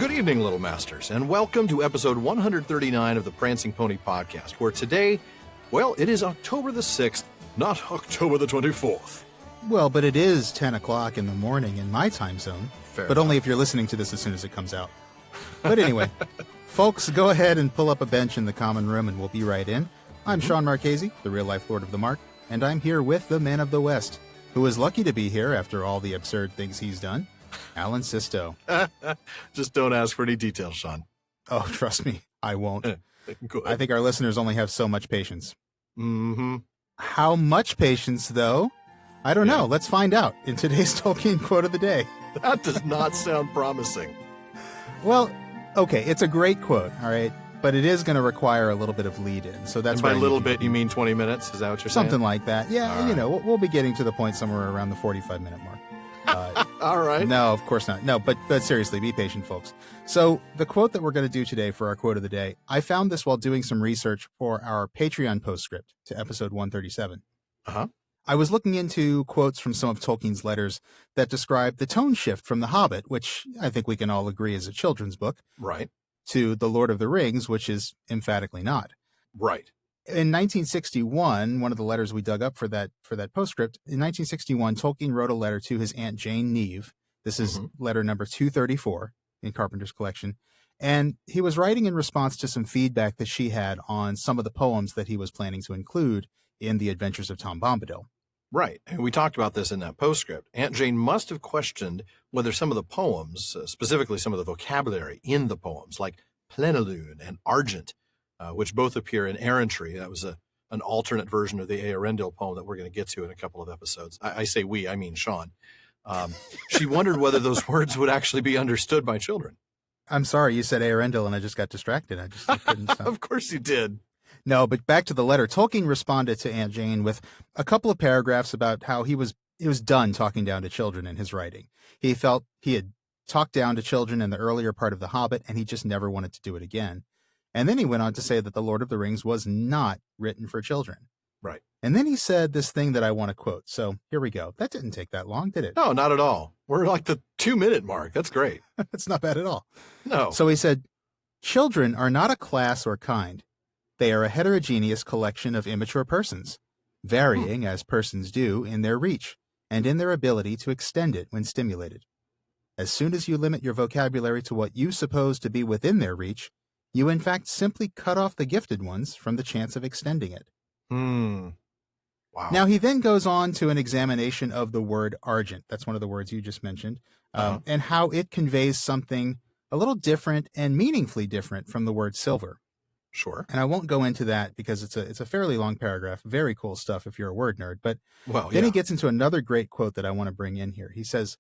Good evening, Little Masters, and welcome to episode 139 of the Prancing Pony Podcast, where today, well, it is October the 6th, not October the 24th. Well, but it is 10 o'clock in the morning in my time zone, but only if you're listening to this as soon as it comes out. But anyway, folks, go ahead and pull up a bench in the common room and we'll be right in. I'm Sean Marchese, the real-life Lord of the Mark, and I'm here with the Man of the West, who is lucky to be here after all the absurd things he's done, Alan Sisto. Just don't ask for any details, Sean. Oh, trust me, I won't. Good. I think our listeners only have so much patience. Mm-hmm. How much patience, though? I don't know. Let's find out in today's Tolkien Quote of the Day. That does not sound promising. Well, okay, it's a great quote, all right? But it is going to require a little bit of lead-in, so that's by a little bit, you mean 20 minutes? Is that what you're saying? Something like that. Yeah, all right. We'll be getting to the point somewhere around the 45-minute mark. All right. No, of course not. No, but seriously, be patient, folks. So the quote that we're going to do today for our quote of the day, I found this while doing some research for our Patreon postscript to episode 137. Uh-huh. I was looking into quotes from some of Tolkien's letters that describe the tone shift from The Hobbit, which I think we can all agree is a children's book, right, to The Lord of the Rings, which is emphatically not. Right. In 1961, one of the letters we dug up for that postscript, in 1961, Tolkien wrote a letter to his Aunt Jane Neve. This is letter number 234 in Carpenter's collection. And he was writing in response to some feedback that she had on some of the poems that he was planning to include in The Adventures of Tom Bombadil. Right. And we talked about this in that postscript. Aunt Jane must have questioned whether some of the poems, specifically some of the vocabulary in the poems, like plenilune and argent, which both appear in Errantry. That was an alternate version of the Eärendil poem that we're going to get to in a couple of episodes. I say we, I mean Sean. She wondered whether those words would actually be understood by children. I'm sorry, you said Eärendil and I just got distracted. I couldn't stop. Of course you did. No, but back to the letter. Tolkien responded to Aunt Jane with a couple of paragraphs about how he was done talking down to children in his writing. He felt he had talked down to children in the earlier part of The Hobbit, and he just never wanted to do it again. And then he went on to say that The Lord of the Rings was not written for children. Right. And then he said this thing that I want to quote. So here we go. That didn't take that long, did it? No, not at all. We're like the 2-minute mark. That's great. That's not bad at all. No. So he said, "Children are not a class or kind. They are a heterogeneous collection of immature persons, varying as persons do in their reach and in their ability to extend it when stimulated. As soon as you limit your vocabulary to what you suppose to be within their reach, you in fact simply cut off the gifted ones from the chance of extending it." Wow. Now he then goes on to an examination of the word argent. That's one of the words you just mentioned, and how it conveys something a little different and meaningfully different from the word silver. Sure. And I won't go into that because it's a fairly long paragraph. Very cool stuff if you're a word nerd. But then he gets into another great quote that I want to bring in here. He says,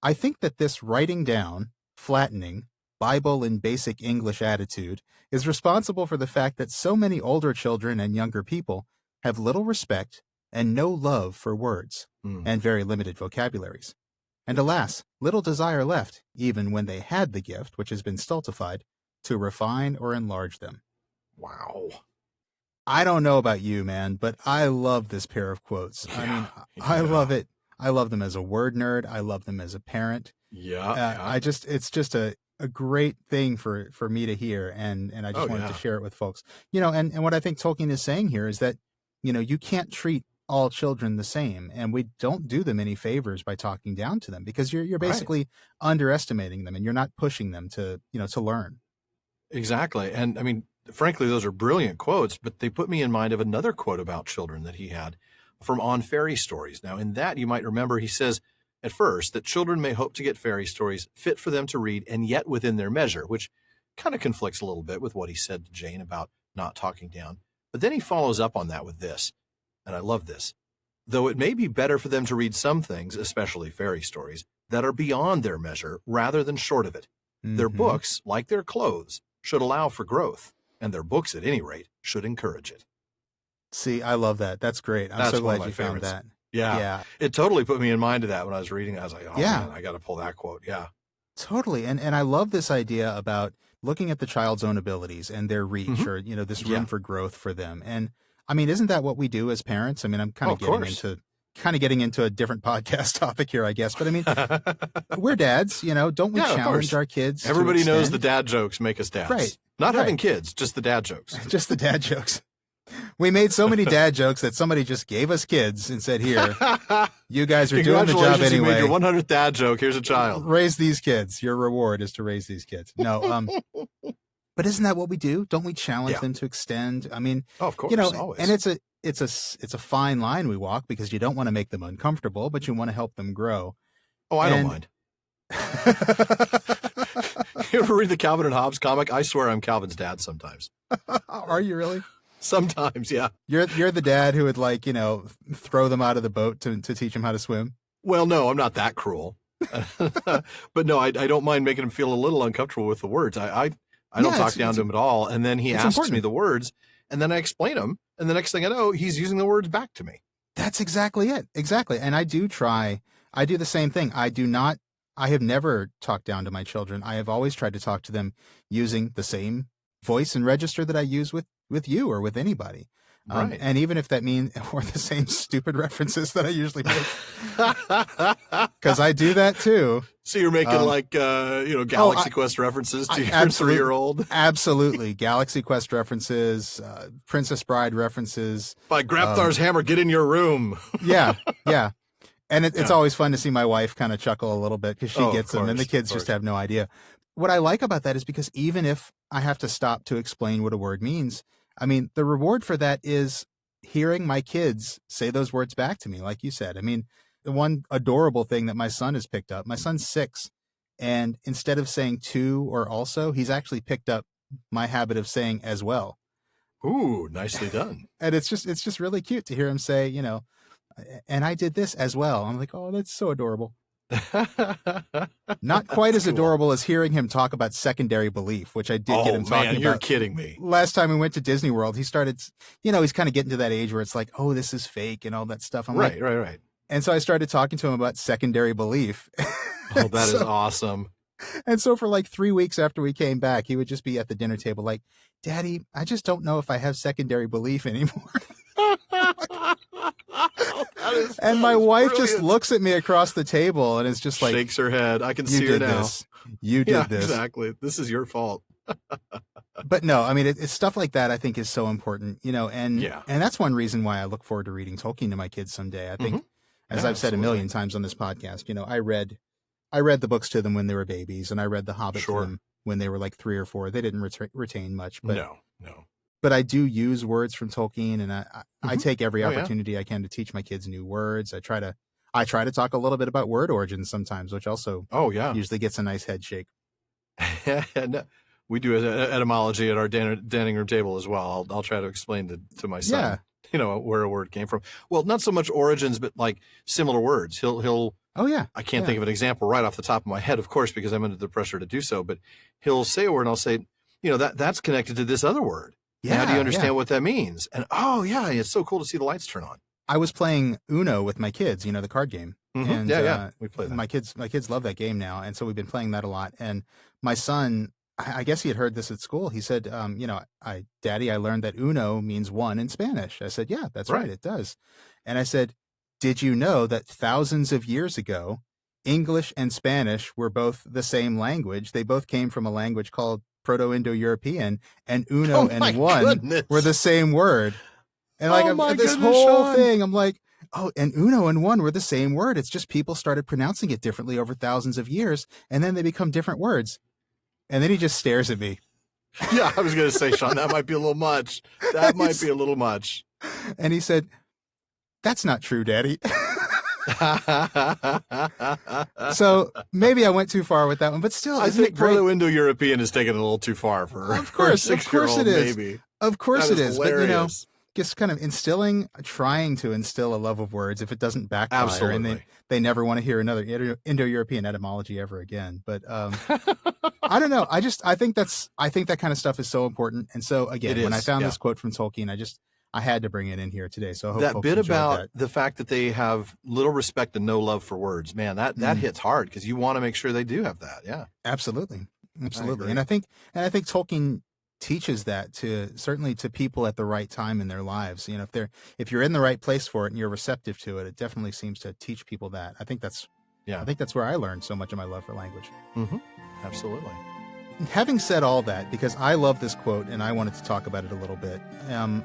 "I think that this writing down, flattening, Bible in basic English attitude is responsible for the fact that so many older children and younger people have little respect and no love for words and very limited vocabularies. And alas, little desire left, even when they had the gift, which has been stultified, to refine or enlarge them." Wow. I don't know about you, man, but I love this pair of quotes. I mean, I love it. I love them as a word nerd. I love them as a parent. It's just a great thing for me to hear. And I just wanted to share it with folks, and what I think Tolkien is saying here is that, you can't treat all children the same, and we don't do them any favors by talking down to them, because you're basically underestimating them and you're not pushing them to learn. Exactly. And I mean, frankly, those are brilliant quotes, but they put me in mind of another quote about children that he had from On Fairy Stories. Now, in that, you might remember, he says at first that children may hope to get fairy stories fit for them to read and yet within their measure, which kind of conflicts a little bit with what he said to Jane about not talking down. But then he follows up on that with this, and I love this. "Though it may be better for them to read some things, especially fairy stories, that are beyond their measure rather than short of it. Their books, like their clothes, should allow for growth, and their books, at any rate, should encourage it." See, I love that. That's great. I'm so glad you found that. Yeah. It totally put me in mind of that when I was reading it. I was like, man, I got to pull that quote. Yeah. Totally. And I love this idea about looking at the child's own abilities and their reach or, this room for growth for them. And I mean, isn't that what we do as parents? I mean, I'm kind of getting into kind of getting into a different podcast topic here, I guess. But I mean, we're dads, don't we challenge our kids? Everybody knows the dad jokes make us dads. Right. Not having kids, just the dad jokes. Just the dad jokes. We made so many dad jokes that somebody just gave us kids and said, here, you guys are doing the job anyway. You made your 100th dad joke. Here's a child. Raise these kids. Your reward is to raise these kids. No, but isn't that what we do? Don't we challenge them to extend? I mean, of course, always. And it's a fine line we walk because you don't want to make them uncomfortable, but you want to help them grow. Oh, I don't mind. You ever read the Calvin and Hobbes comic? I swear I'm Calvin's dad sometimes. Are you really? Sometimes, yeah. You're the dad who would throw them out of the boat to teach them how to swim? Well, no, I'm not that cruel. But no, I don't mind making him feel a little uncomfortable with the words. I don't talk down to him at all. And then he asks me the words, and then I explain them. And the next thing I know, he's using the words back to me. That's exactly it. Exactly. And I do the same thing. I have never talked down to my children. I have always tried to talk to them using the same voice and register that I use with you or with anybody. Right. And even if that means, or the same stupid references that I usually make, because I do that too. So you're making Galaxy Quest references to your 3-year-old? Absolutely. Galaxy Quest references, Princess Bride references. By Grapthar's hammer, get in your room. Yeah. And it's always fun to see my wife kind of chuckle a little bit because she gets them and the kids just have no idea. What I like about that is because even if I have to stop to explain what a word means, I mean, the reward for that is hearing my kids say those words back to me, like you said. I mean, the one adorable thing that my son has picked up, my son's 6, and instead of saying to or also, he's actually picked up my habit of saying as well. Ooh, nicely done. And it's just really cute to hear him say, and I did this as well. I'm like, oh, that's so adorable. Not quite as adorable as hearing him talk about secondary belief, which I did get him talking about. You're kidding me. Last time we went to Disney World, he started, he's kind of getting to that age where it's like, oh, this is fake and all that stuff. I'm right. And so I started talking to him about secondary belief. Oh, that is awesome. And so for 3 weeks after we came back, he would just be at the dinner table like, Daddy, I just don't know if I have secondary belief anymore. And my wife just looks at me across the table and is just like, shakes her head. I can see her now. You did this. Exactly. This is your fault. But no, I mean, it's stuff like that I think is so important, and that's one reason why I look forward to reading Tolkien to my kids someday. I think, as I've said a million times on this podcast, I read the books to them when they were babies, and I read The Hobbit to them when they were 3 or 4. They didn't retain much, but no. But I do use words from Tolkien, and I take every opportunity I can to teach my kids new words. I try to talk a little bit about word origins sometimes, which also usually gets a nice head shake. And we do etymology at our dining room table as well. I'll try to explain to my son, where a word came from. Well, not so much origins, but similar words. He'll. Oh yeah. I can't think of an example right off the top of my head, of course, because I'm under the pressure to do so. But he'll say a word, and I'll say, that's connected to this other word. Yeah, how do you understand what that means? And it's so cool to see the lights turn on. I was playing Uno with my kids, the card game. Mm-hmm. And we play that. My kids love that game now, and so we've been playing that a lot. And my son, I guess he had heard this at school. He said, Daddy, I learned that Uno means 1 in Spanish. I said, yeah, that's right, it does. And I said, did you know that thousands of years ago, English and Spanish were both the same language? They both came from a language called Proto-Indo-European, and Uno and 1 were the same word. And this whole thing, I'm like, oh, and Uno and 1 were the same word. It's just people started pronouncing it differently over thousands of years, and then they become different words. And then he just stares at me. Yeah, I was going to say, Sean, that might be a little much. That might be a little much. And he said, that's not true, Daddy. So maybe I went too far with that one, but still, I think Proto-Indo-European is taking it a little too far for of course it is. Maybe. Of course it is. Hilarious. But just kind of trying to instill a love of words if it doesn't backfire, and they never want to hear another Indo-European etymology ever again. But I don't know. I think that kind of stuff is so important. And so again, when I found this quote from Tolkien, I had to bring it in here today. So I hope that bit about the fact that they have little respect and no love for words, man, that hits hard because you want to make sure they do have that. Yeah, absolutely. And I think Tolkien teaches that certainly to people at the right time in their lives. If you're in the right place for it and you're receptive to it, it definitely seems to teach people that. I think that's where I learned so much of my love for language. Mm-hmm. Absolutely. Having said all that, because I love this quote and I wanted to talk about it a little bit,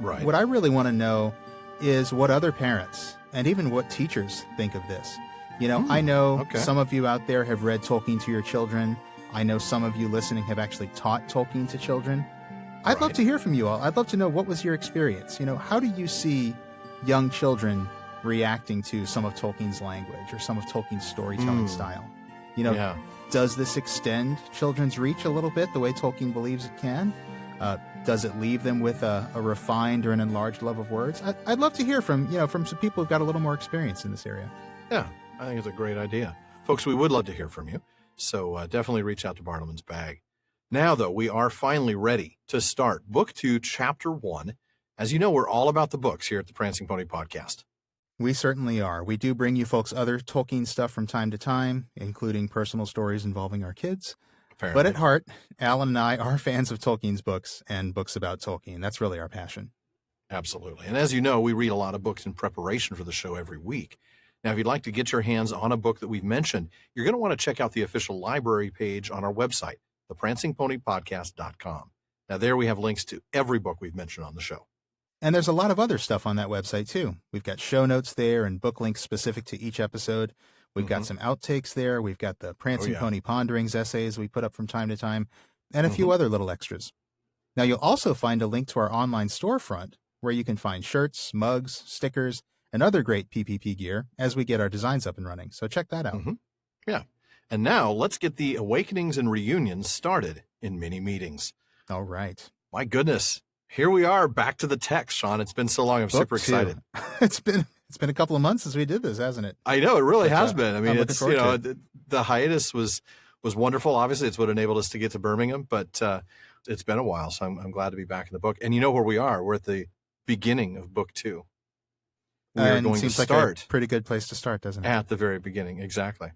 right. What I really want to know is what other parents and even what teachers think of this. I know some of you out there have read Tolkien to your children. I know some of you listening have actually taught Tolkien to children. I'd love to hear from you all. I'd love to know, what was your experience? How do you see young children reacting to some of Tolkien's language or some of Tolkien's storytelling style? Does this extend children's reach a little bit the way Tolkien believes it can? Does it leave them with a refined or an enlarged love of words? I'd love to hear from some people who've got a little more experience in this area. Yeah, I think it's a great idea. Folks, we would love to hear from you. So definitely reach out to Bartleman's Bag. Now, though, we are finally ready to start Book 2, Chapter 1. As you know, we're all about the books here at the Prancing Pony Podcast. We certainly are. We do bring you folks other Tolkien stuff from time to time, including personal stories involving our kids. Apparently. But at heart, Alan and I are fans of Tolkien's books and books about Tolkien. That's really our passion. Absolutely. And as you know, we read a lot of books in preparation for the show every week. Now, if you'd like to get your hands on a book that we've mentioned, you're going to want to check out the official library page on our website, theprancingponypodcast.com. Now, there we have links to every book we've mentioned on the show. And there's a lot of other stuff on that website, too. We've got show notes there and book links specific to each episode. We've got some outtakes there. We've got the Prancing Pony Ponderings essays we put up from time to time, and a few other little extras. Now, you'll also find a link to our online storefront where you can find shirts, mugs, stickers, and other great PPP gear as we get our designs up and running. So check that out. Yeah. And now let's get the awakenings and reunions started in mini meetings. All right. My goodness. Here we are back to the text, Sean. It's been so long. I'm super excited. It's been a couple of months since we did this, hasn't it? I know it really has been. I mean, it's, the hiatus was wonderful. Obviously, it's what enabled us to get to Birmingham, but it's been a while. So I'm glad to be back in the book. And you know where we are? We're at the beginning of book 2. We are going to start. Like a pretty good place to start, doesn't it? At the very beginning, exactly.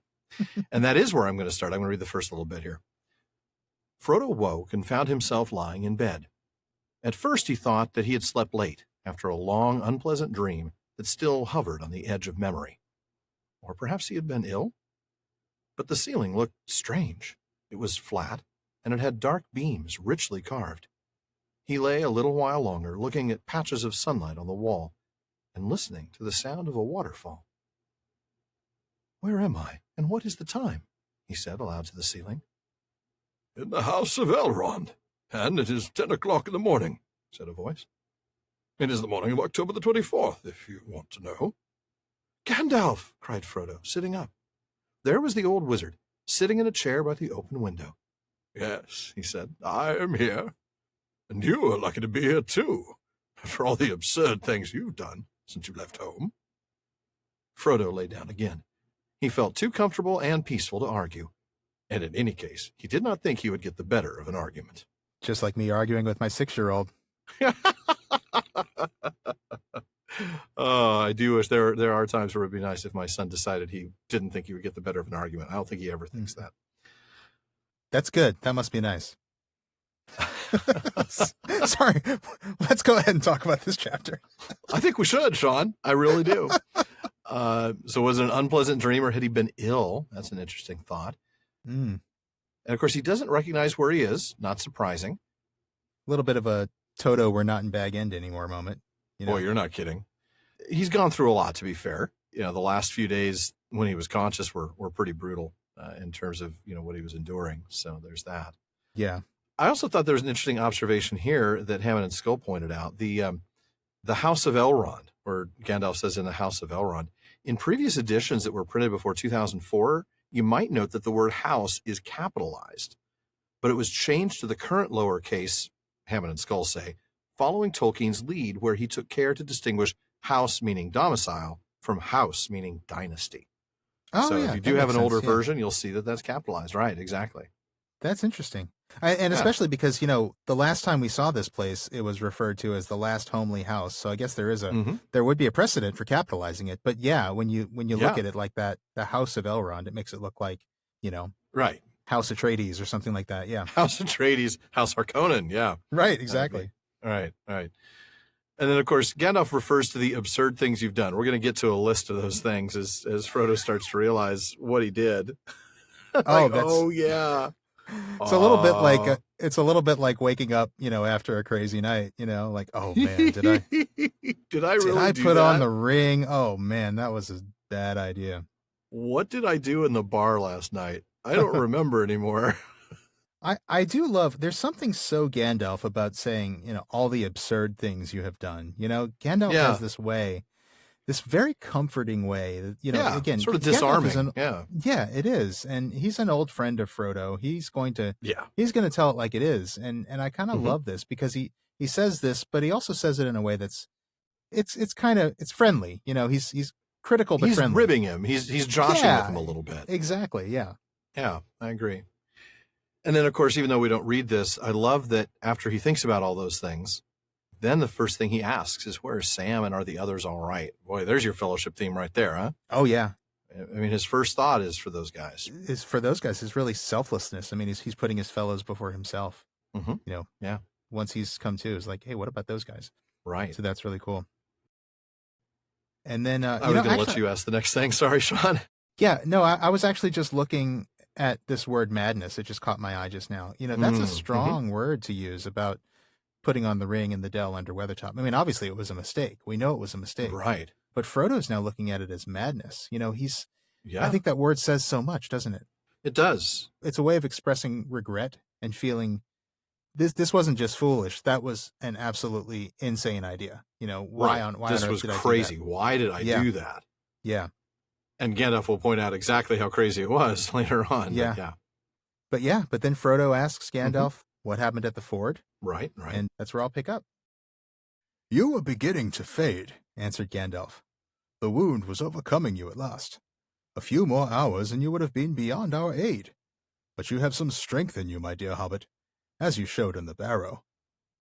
And that is where I'm going to start. I'm going to read the first little bit here. Frodo woke and found himself lying in bed. At first, he thought that he had slept late after a long, unpleasant dream that still hovered on the edge of memory. Or perhaps he had been ill? But the ceiling looked strange. It was flat, and it had dark beams richly carved. He lay a little while longer, looking at patches of sunlight on the wall and listening to the sound of a waterfall. "Where am I, and what is the time?" he said aloud to the ceiling. "In the house of Elrond, and it is 10 o'clock in the morning," said a voice. "It is the morning of October the 24th, if you want to know." "Gandalf!" cried Frodo, sitting up. There was the old wizard, sitting in a chair by the open window. "Yes," he said, "I am here. And you are lucky to be here, too, after all the absurd things you've done since you left home." Frodo lay down again. He felt too comfortable and peaceful to argue. And in any case, he did not think he would get the better of an argument. Just like me arguing with my 6-year-old. Oh, I do wish there are times where it would be nice if my son decided he didn't think he would get the better of an argument. I don't think he ever thinks that. That's good. That must be nice. Sorry. Let's go ahead and talk about this chapter. I think we should, Sean. I really do. So was it an unpleasant dream, or had he been ill? That's an interesting thought. And of course, he doesn't recognize where he is. Not surprising. A little bit of a Toto, we're not in Bag End anymore moment. Boy, you're not kidding. He's gone through a lot, to be fair. The last few days when he was conscious were pretty brutal in terms of, what he was enduring. So there's that. Yeah. I also thought there was an interesting observation here that Hammond and Scull pointed out. The House of Elrond, or Gandalf says in the House of Elrond. In previous editions that were printed before 2004, you might note that the word house is capitalized, but it was changed to the current lowercase, Hammond and Scull say, following Tolkien's lead, where he took care to distinguish house meaning domicile from house meaning dynasty. So if you do have an older version, you'll see that that's capitalized. Right, exactly. That's interesting. Especially because, the last time we saw this place, it was referred to as the last homely house. So I guess there is there would be a precedent for capitalizing it. But yeah, when you look at it like that, the House of Elrond, it makes it look like, Right. House Atreides or something like that. Yeah. House Atreides, House Harkonnen. Yeah. Right. Exactly. All right. And then, of course, Gandalf refers to the absurd things you've done. We're going to get to a list of those things as Frodo starts to realize what he did. Oh, yeah. It's a little bit like waking up, after a crazy night, like, oh man, did I put on the ring? Oh man, that was a bad idea. What did I do in the bar last night? I don't remember anymore. I do love, there's something so Gandalf about saying, all the absurd things you have done. Gandalf has this way, this very comforting way that, again, sort of disarming. Yeah, it is. And he's an old friend of Frodo. He's going to tell it like it is. And I kind of love this because he says this, but he also says it in a way that's, it's friendly. He's critical, but friendly. He's ribbing him. He's joshing with him a little bit. Exactly. Yeah. Yeah, I agree. And then, of course, even though we don't read this, I love that after he thinks about all those things, then the first thing he asks is, where's Sam and are the others all right? Boy, there's your fellowship theme right there, huh? Oh, yeah. I mean, his first thought is for those guys. Is really selflessness. I mean, he's putting his fellows before himself. Yeah. Once he's come to, it's like, hey, what about those guys? Right. So that's really cool. And then I was going to let you ask the next thing. Sorry, Sean. Yeah, no, I was actually just looking at this word madness. It just caught my eye just now. That's a strong word to use about putting on the ring in the dell under Weathertop. I mean, obviously it was a mistake. We know it was a mistake. Right. But Frodo's now looking at it as madness. I think that word says so much, doesn't it? It does. It's a way of expressing regret and feeling this wasn't just foolish. That was an absolutely insane idea. Why this on was earth did crazy. I do that? Why did I do that? Yeah. And Gandalf will point out exactly how crazy it was later on. Yeah. But then Frodo asks Gandalf what happened at the ford. Right. And that's where I'll pick up. You were beginning to fade, answered Gandalf. The wound was overcoming you at last. A few more hours and you would have been beyond our aid. But you have some strength in you, my dear hobbit, as you showed in the Barrow.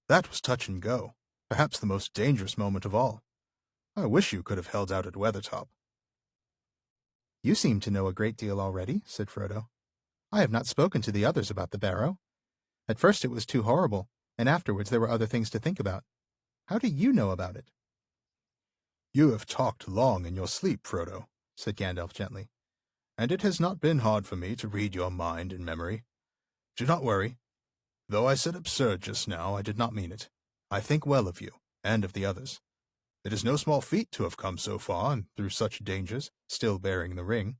That was touch and go, perhaps the most dangerous moment of all. I wish you could have held out at Weathertop. You seem to know a great deal already, said Frodo. I have not spoken to the others about the Barrow. At first it was too horrible, and afterwards there were other things to think about. How do you know about it? You have talked long in your sleep, Frodo, said Gandalf gently, and it has not been hard for me to read your mind and memory. Do not worry. Though I said absurd just now, I did not mean it. I think well of you, and of the others. It is no small feat to have come so far and through such dangers, still bearing the ring.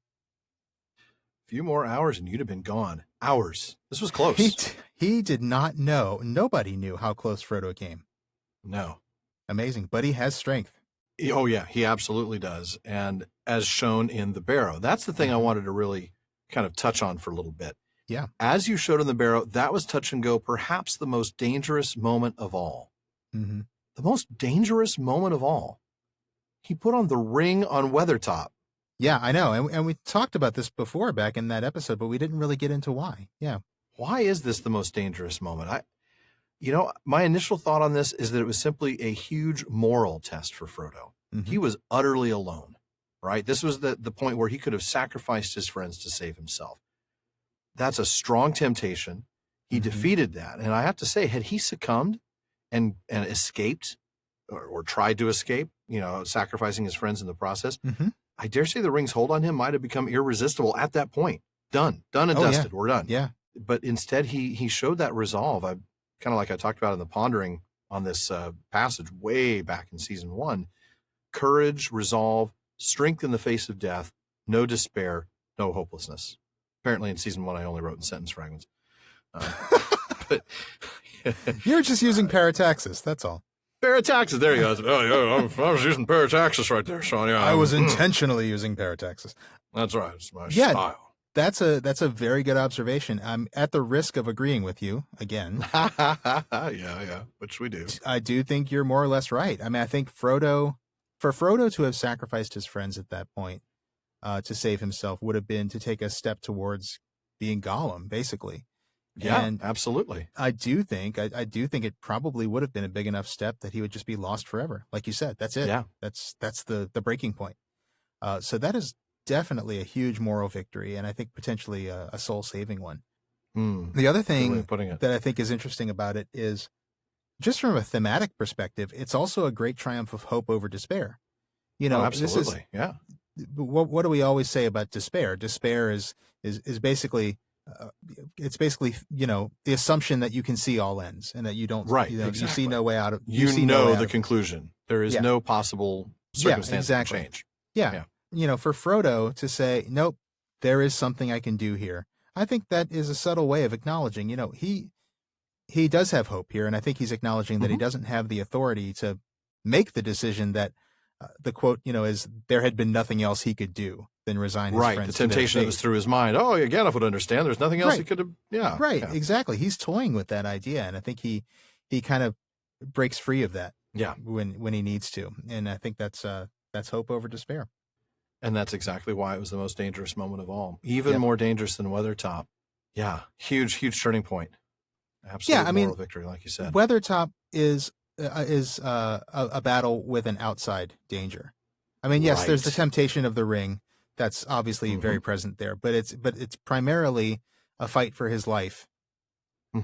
A few more hours and you'd have been gone. Hours. This was close. He did not know. Nobody knew how close Frodo came. No. Amazing. But he has strength. Oh, yeah. He absolutely does. And as shown in the Barrow, that's the thing I wanted to really kind of touch on for a little bit. Yeah. As you showed in the Barrow, that was touch and go, perhaps the most dangerous moment of all. Mm-hmm. The most dangerous moment of all. He put on the ring on Weathertop. Yeah, I know. And we talked about this before back in that episode, but we didn't really get into why. Yeah. Why is this the most dangerous moment? My initial thought on this is that it was simply a huge moral test for Frodo. Mm-hmm. He was utterly alone, right? This was the point where he could have sacrificed his friends to save himself. That's a strong temptation. He defeated that. And I have to say, had he succumbed and escaped or tried to escape, sacrificing his friends in the process, I dare say the ring's hold on him might have become irresistible at that point. Done and dusted. Yeah. We're done. Yeah. But instead, he showed that resolve. I kind of like I talked about in the pondering on this passage way back in season 1. Courage, resolve, strength in the face of death, no despair, no hopelessness. Apparently in season 1, I only wrote in sentence fragments. But you're just using parataxis. That's all. Parataxis. There you go. Oh, yeah, I was using parataxis right there, Sean. Yeah, I was intentionally using parataxis. That's right. It's my style. That's a very good observation. I'm at the risk of agreeing with you again. Yeah, which we do. I do think you're more or less right. I mean, I think for Frodo to have sacrificed his friends at that point to save himself would have been to take a step towards being Gollum, basically. Yeah, and absolutely. I do think it probably would have been a big enough step that he would just be lost forever. Like you said, that's it. Yeah. That's the breaking point. So that is definitely a huge moral victory, and I think potentially a soul-saving one. The other thing that I think is interesting about it is, just from a thematic perspective, it's also a great triumph of hope over despair. Absolutely. What do we always say about despair? Despair is basically, it's basically, the assumption that you can see all ends and that you don't, exactly. You see no way out of, the conclusion. There is no possible circumstance to change. Yeah. For Frodo to say, nope, there is something I can do here. I think that is a subtle way of acknowledging, he does have hope here. And I think he's acknowledging that he doesn't have the authority to make the decision that the quote, is there had been nothing else he could do than resign his friends. Right. The temptation that was through his mind. Oh, Gandalf would understand. There's nothing else he could have. Yeah. Right. Yeah. Exactly. He's toying with that idea. And I think he kind of breaks free of that. Yeah. When he needs to. And I think that's hope over despair. And that's exactly why it was the most dangerous moment of all. Even more dangerous than Weathertop. Yeah. Huge huge turning point. Absolute moral victory, like you said. Weathertop is a battle with an outside danger. I mean, yes, there's the temptation of the ring. That's obviously very present there, but it's primarily a fight for his life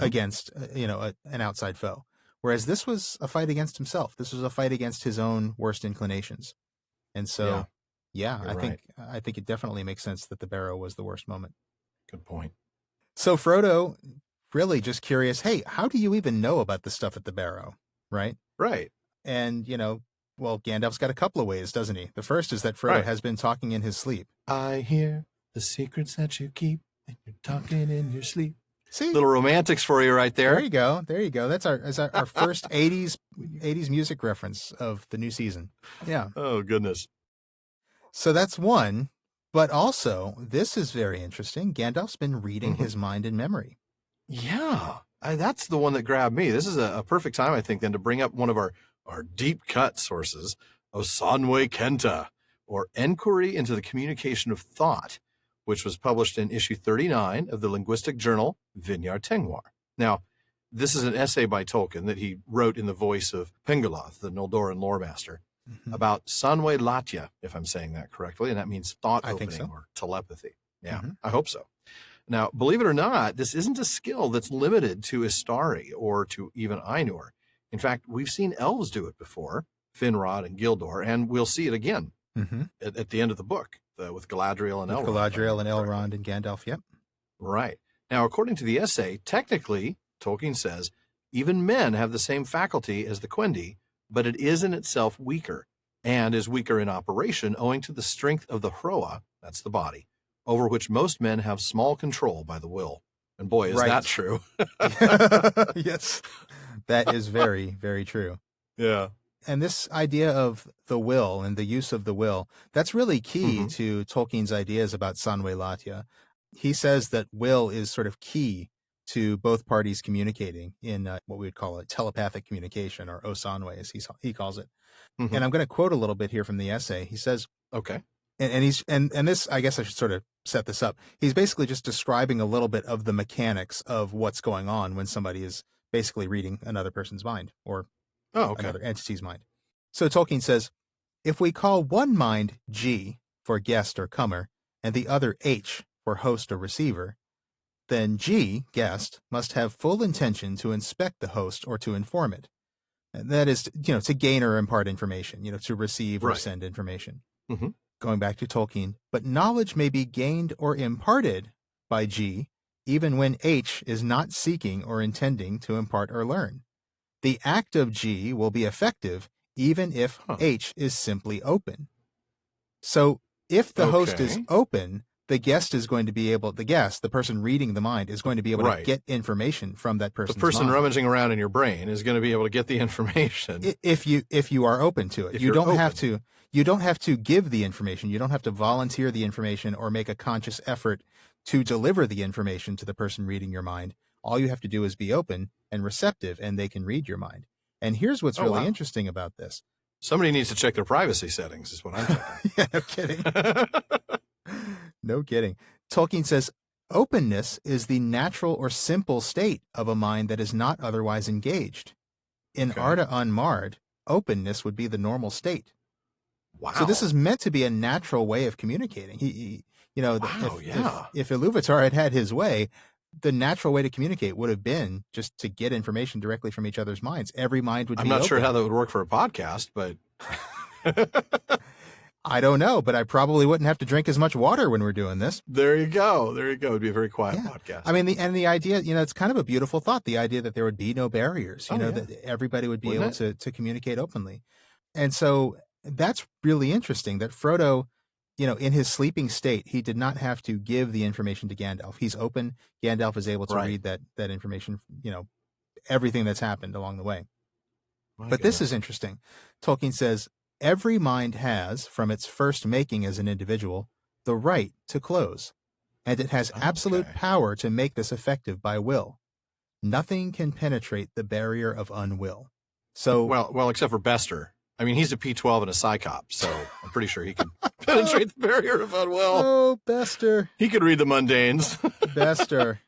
against an outside foe. Whereas this was a fight against himself. This was a fight against his own worst inclinations. And so, I think it definitely makes sense that the Barrow was the worst moment. Good point. So Frodo, really just curious, hey, how do you even know about the stuff at the Barrow? Right? Right. And, Gandalf's got a couple of ways, doesn't he? The first is that Frodo has been talking in his sleep. I hear the secrets that you keep, and you're talking in your sleep. See? Little romantics for you right there. There you go. That's our first 80s music reference of the new season. Yeah. Oh, goodness. So that's one. But also, this is very interesting. Gandalf's been reading his mind and memory. Yeah. That's the one that grabbed me. This is a perfect time, I think, then to bring up one of our deep cut sources, Osanwe Kenta, or Enquiry into the Communication of Thought, which was published in issue 39 of the linguistic journal Vinyar Tengwar. Now, this is an essay by Tolkien that he wrote in the voice of Pengaloth, the Noldoran lore master, about Sanwe Latya, if I'm saying that correctly, and that means thought opening or telepathy. Yeah, I hope so. Now, believe it or not, this isn't a skill that's limited to Istari or to even Ainur. In fact, we've seen elves do it before, Finrod and Gildor, and we'll see it again at the end of the book with Galadriel and Elrond. Galadriel and Elrond and Gandalf, yep. Right. Now, according to the essay, technically, Tolkien says, even men have the same faculty as the Quendi, but it is in itself weaker, and is weaker in operation owing to the strength of the Hroa, that's the body, over which most men have small control by the will. And boy, is that true. Yes, that is very, very true. Yeah. And this idea of the will and the use of the will, that's really key to Tolkien's ideas about Sanwe Latya. He says that will is sort of key to both parties communicating in what we would call a telepathic communication, or Osanwe, as he calls it. And I'm going to quote a little bit here from the essay. He says, okay. And he's and this, I guess I should sort of set this up. He's basically just describing a little bit of the mechanics of what's going on when somebody is basically reading another person's mind, or another entity's mind. So Tolkien says, if we call one mind G for guest or comer, and the other H for host or receiver, then G, guest, must have full intention to inspect the host or to inform it. And that is, to gain or impart information, to receive or send information. Going back to Tolkien, but knowledge may be gained or imparted by G, even when H is not seeking or intending to impart or learn. The act of G will be effective even if H is simply open. So if the host is open, the guest is going to be able, the person reading the mind is going to be able to get information from that person's mind. The person rummaging around in your brain is going to be able to get the information. If you are open to it. You don't have to give the information. You don't have to volunteer the information or make a conscious effort to deliver the information to the person reading your mind. All you have to do is be open and receptive, and they can read your mind. And here's what's really interesting about this. Somebody needs to check their privacy settings, is what I'm thinking. Yeah, no kidding. No kidding. Tolkien says, openness is the natural or simple state of a mind that is not otherwise engaged. In Arda Unmarred, openness would be the normal state. Wow. So this is meant to be a natural way of communicating. If Iluvatar had his way, the natural way to communicate would have been just to get information directly from each other's minds. Every mind would be I'm not open. sure how that would work for a podcast, but I don't know, but I probably wouldn't have to drink as much water when we're doing this. There you go. It'd be a very quiet podcast. I mean, the idea, it's kind of a beautiful thought, the idea that there would be no barriers, that everybody would be able to communicate openly. And so that's really interesting that Frodo, in his sleeping state, he did not have to give the information to Gandalf. He's open. Gandalf is able to read that information, everything that's happened along the way. But this is interesting. Tolkien says, every mind has, from its first making as an individual, the right to close, and it has absolute power to make this effective by will. Nothing can penetrate the barrier of unwill. So, well, except for Bester. I mean, he's a P12 and a Psychop, so I'm pretty sure he can penetrate the barrier of unwill. Oh, Bester. He could read the mundanes. Bester.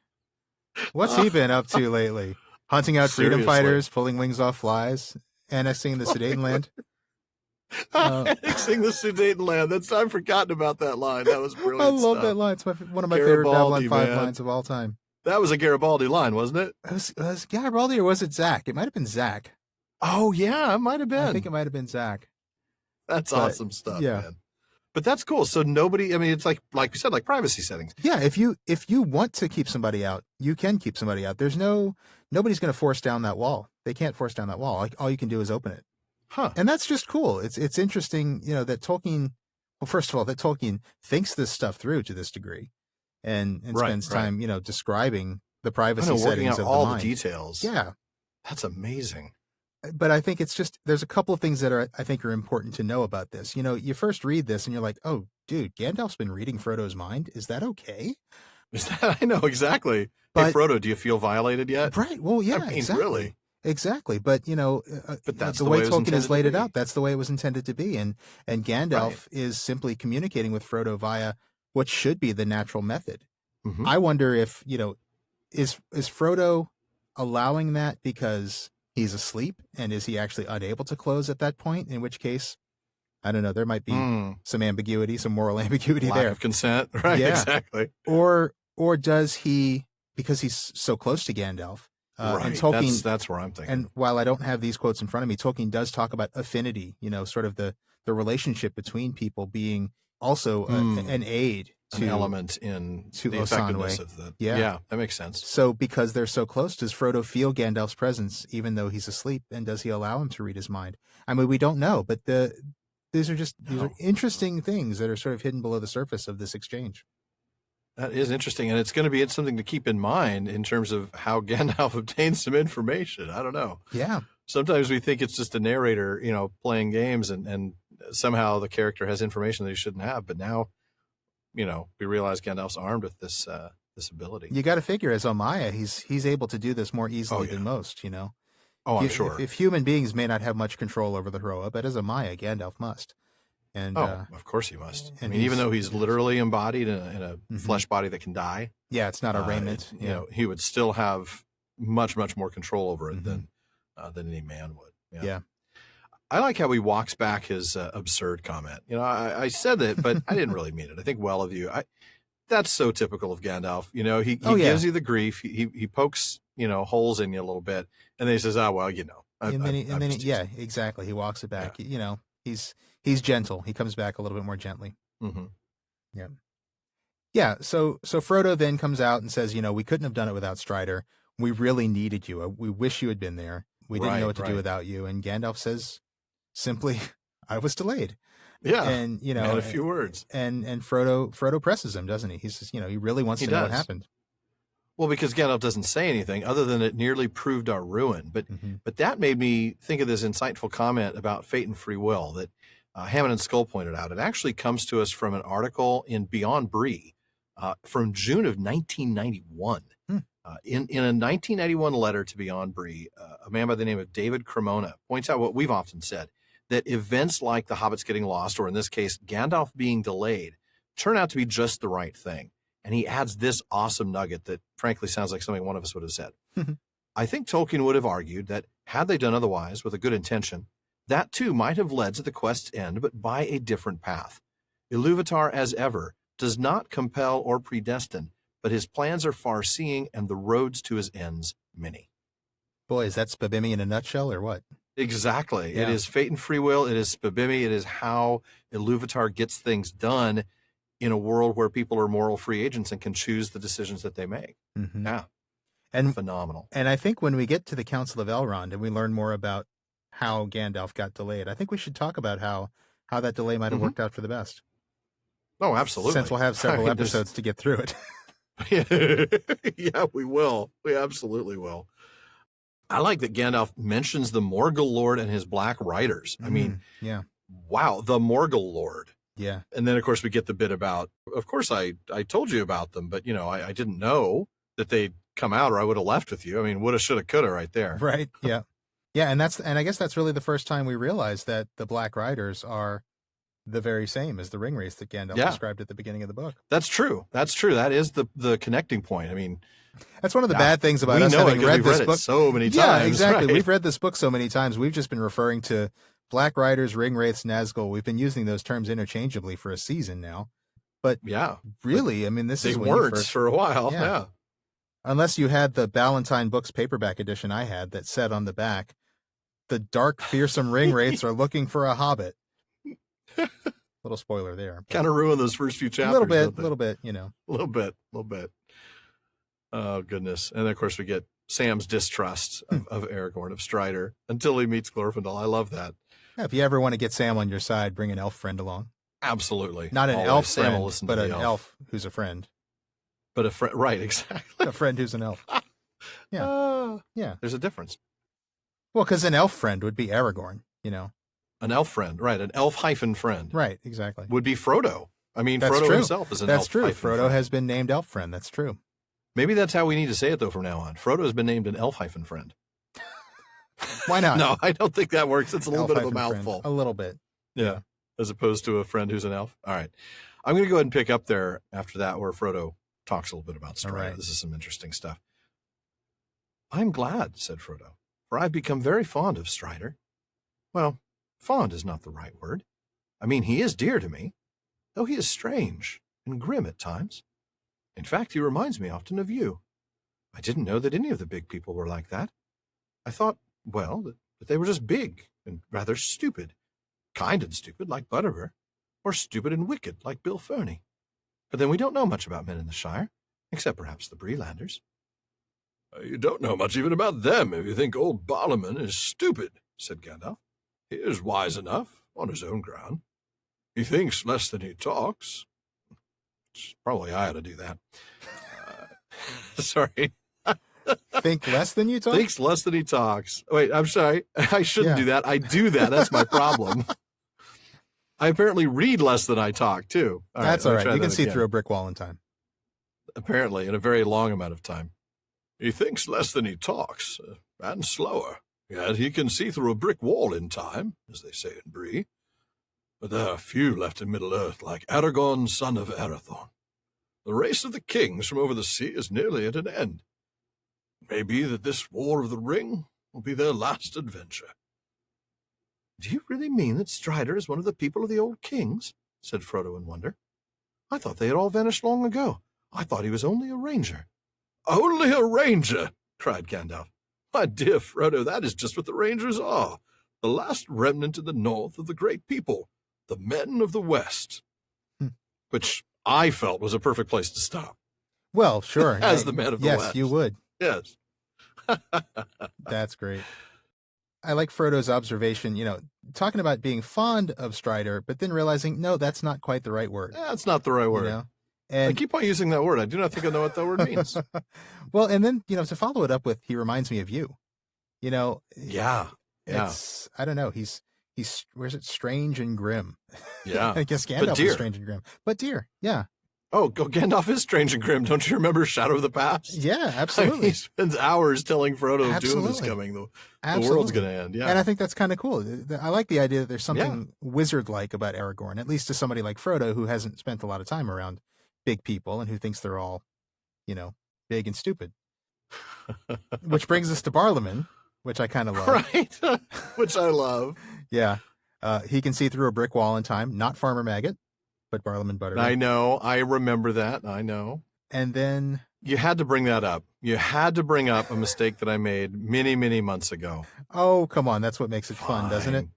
What's he been up to lately? Hunting out freedom fighters, pulling wings off flies, annexing the Sudetenland. Annexing the Sudetenland. I've forgotten about that line. That was brilliant. I love that line. It's one of my favorite Babylon 5 lines of all time. That was a Garibaldi line, wasn't it? It was Garibaldi, or was it Zach? It might have been Zach. Oh, yeah, it might have been. I think it might have been Zach. That's awesome stuff, man. But that's cool. So nobody, I mean, it's like you said, like privacy settings. Yeah, if you want to keep somebody out, you can keep somebody out. Nobody's going to force down that wall. They can't force down that wall. All you can do is open it. Huh. And that's just cool. It's interesting, that Tolkien, well, first of all, that Tolkien thinks this stuff through to this degree and spends time, describing the privacy settings of all the mind. The details. Yeah. That's amazing. But I think there's a couple of things that I think are important to know about this. You first read this and you're like, oh, dude, Gandalf's been reading Frodo's mind. Is that okay? I know, exactly. But, hey, Frodo, do you feel violated yet? Right. Well, yeah, exactly. Really. Exactly. But, but that's the way Tolkien has laid it out, that's the way it was intended to be. And Gandalf is simply communicating with Frodo via what should be the natural method. Mm-hmm. I wonder if, is Frodo allowing that because he's asleep, and is he actually unable to close at that point? In which case, I don't know, there might be some ambiguity, some moral ambiguity there. Lack of consent, right? Yeah. Exactly. Or does he, because he's so close to Gandalf, right. And Tolkien, that's where I'm thinking. And while I don't have these quotes in front of me, Tolkien does talk about affinity, sort of the relationship between people being also an aid to an element in the effectiveness of the. Yeah, that makes sense. So because they're so close, does Frodo feel Gandalf's presence even though he's asleep, and does he allow him to read his mind? I mean, we don't know, but these are interesting things that are sort of hidden below the surface of this exchange. That is interesting, and it's going to be something to keep in mind in terms of how Gandalf obtains some information. I don't know. Yeah. Sometimes we think it's just a narrator, playing games, and somehow the character has information that he shouldn't have. But now, we realize Gandalf's armed with this ability. You got to figure, as Omaya, he's able to do this more easily than most. Oh, I'm sure. If human beings may not have much control over the Hroa, but as Omaya, Gandalf must. And of course he must. I mean, even though he's literally embodied in a flesh body that can die. Yeah, it's not a raiment. He would still have much, much more control over it than any man would. Yeah. I like how he walks back his absurd comment. I said that, but I didn't really mean it. I think well of you. That's so typical of Gandalf. He gives you the grief. He pokes, holes in you a little bit, and then he says, "Oh well, exactly. He walks it back. Yeah. He's gentle. He comes back a little bit more gently. Mm-hmm. Yeah. Yeah. So Frodo then comes out and says, we couldn't have done it without Strider. We really needed you. We wish you had been there. We didn't know what to do without you. And Gandalf says simply, I was delayed. Yeah. And, and a few words. And Frodo presses him, doesn't he? He says, he really wants to know what happened. Well, because Gandalf doesn't say anything other than it nearly proved our ruin. But that made me think of this insightful comment about fate and free will that Hammond and Scull pointed out. It actually comes to us from an article in Beyond Bree from June of 1991. In a 1991 letter to Beyond Bree, a man by the name of David Cremona points out what we've often said, that events like the hobbits getting lost, or in this case, Gandalf being delayed, turn out to be just the right thing. And he adds this awesome nugget that frankly sounds like something one of us would have said. I think Tolkien would have argued that had they done otherwise with a good intention, that too might have led to the quest's end, but by a different path. Iluvatar, as ever, does not compel or predestine, but his plans are far-seeing and the roads to his ends many. Boy, is that Spabimmy in a nutshell or what? Exactly. Yeah. It is fate and free will. It is Spabimmy. It is how Iluvatar gets things done in a world where people are moral free agents and can choose the decisions that they make. Mm-hmm. Yeah. And phenomenal. And I think when we get to the Council of Elrond and we learn more about how Gandalf got delayed, I think we should talk about how that delay might have worked out for the best. Oh, absolutely. Since we'll have several episodes to get through it. Yeah, we will. We absolutely will. I like that Gandalf mentions the Morgul Lord and his Black Riders. I mean, yeah. Wow, the Morgul Lord. Yeah. And then, of course, we get the bit about, of course, I told you about them, but, I didn't know that they'd come out or I would have left with you. I mean, woulda, shoulda, coulda right there. Right. Yeah. Yeah. And I guess that's really the first time we realized that the Black Riders are the very same as the ring wraiths that Gandalf described at the beginning of the book. That's true. That's true. That is the connecting point. I mean, that's one of the bad things about us having read this book so many times. Yeah, exactly. Right? We've read this book so many times. We've just been referring to Black Riders, ring wraiths, Nazgul. We've been using those terms interchangeably for a season now. But really, I mean, this is when words first, for a while. Yeah. Unless you had the Ballantine Books paperback edition I had that said on the back, "The dark, fearsome ring wraiths are looking for a hobbit." Little spoiler there. Kind of ruined those first few chapters. A little bit, A little bit. Oh, goodness. And, of course, we get Sam's distrust of Aragorn, of Strider, until he meets Glorfindel. I love that. Yeah, if you ever want to get Sam on your side, bring an elf friend along. Absolutely. Not an elf friend, but an elf who's a friend. But a friend, right, exactly. A friend who's an elf. Yeah. Yeah. There's a difference. Well, because an elf friend would be Aragorn, An elf friend, right. An elf-friend. Right, exactly. Would be Frodo. I mean, that's Frodo true. himself is an That's true. elf-friend. Frodo has been named elf friend. That's true. Maybe that's how we need to say it, though, from now on. Frodo has been named an elf-friend. Why not? No, I don't think that works. It's a little bit of a mouthful. Friend. A little bit. Yeah. As opposed to a friend who's an elf. All right. I'm going to go ahead and pick up there after that where Frodo talks a little bit about Strider. Right. This is some interesting stuff. "I'm glad," said Frodo, "for I've become very fond of Strider. Well, fond is not the right word. I mean, he is dear to me, though he is strange and grim at times. In fact, he reminds me often of you. I didn't know that any of the big people were like that. I thought, well, that they were just big and rather stupid, kind and stupid like Butterbur, or stupid and wicked like Bill Ferny. But then we don't know much about men in the Shire, except perhaps the Breelanders." "You don't know much even about them if you think old Barliman is stupid," said Gandalf. "He is wise enough on his own ground. He thinks less than he talks." Probably I ought to do that. Sorry. Think less than you talk? Thinks less than he talks. Wait, I'm sorry. I shouldn't do that. I do that. That's my problem. I apparently read less than I talk, too. That's all right. You can see through a brick wall in time. Apparently, in a very long amount of time. "He thinks less than he talks, and slower. Yet he can see through a brick wall in time, as they say in Bree. But there are few left in Middle-earth like Aragorn, son of Arathorn. The race of the kings from over the sea is nearly at an end. It may be that this War of the Ring will be their last adventure." "Do you really mean that Strider is one of the people of the old kings?" said Frodo in wonder. "I thought they had all vanished long ago. I thought he was only a ranger." "Only a ranger!" cried Gandalf. "My dear Frodo, that is just what the rangers are. The last remnant in the north of the great people. The men of the West." Which I felt was a perfect place to stop. Well, sure. As the men of the West. Yes, you would. Yes. That's great. I like Frodo's observation, talking about being fond of Strider, but then realizing, no, that's not quite the right word. That's not the right word. And I keep on using that word. I do not think I know what that word means. Well, and then, to follow it up with, he reminds me of you. Yeah. I don't know. He's where's it? Strange and grim. Yeah. I guess Gandalf is strange and grim. But dear, yeah. Oh, Gandalf is strange and grim. Don't you remember Shadow of the Past? Yeah, absolutely. He spends hours telling Frodo doom is coming. The world's going to end. Yeah. And I think that's kind of cool. I like the idea that there's something wizard-like about Aragorn, at least to somebody like Frodo who hasn't spent a lot of time around big people and who thinks they're all, big and stupid. Which brings us to Barliman, which I kind of love. Right. Which I love. Yeah. He can see through a brick wall in time. Not Farmer Maggot, but Barliman Butterbeer. I know. I remember that. I know. And then... You had to bring that up. You had to bring up a mistake that I made many, many months ago. Oh, come on. That's what makes it fun, doesn't it?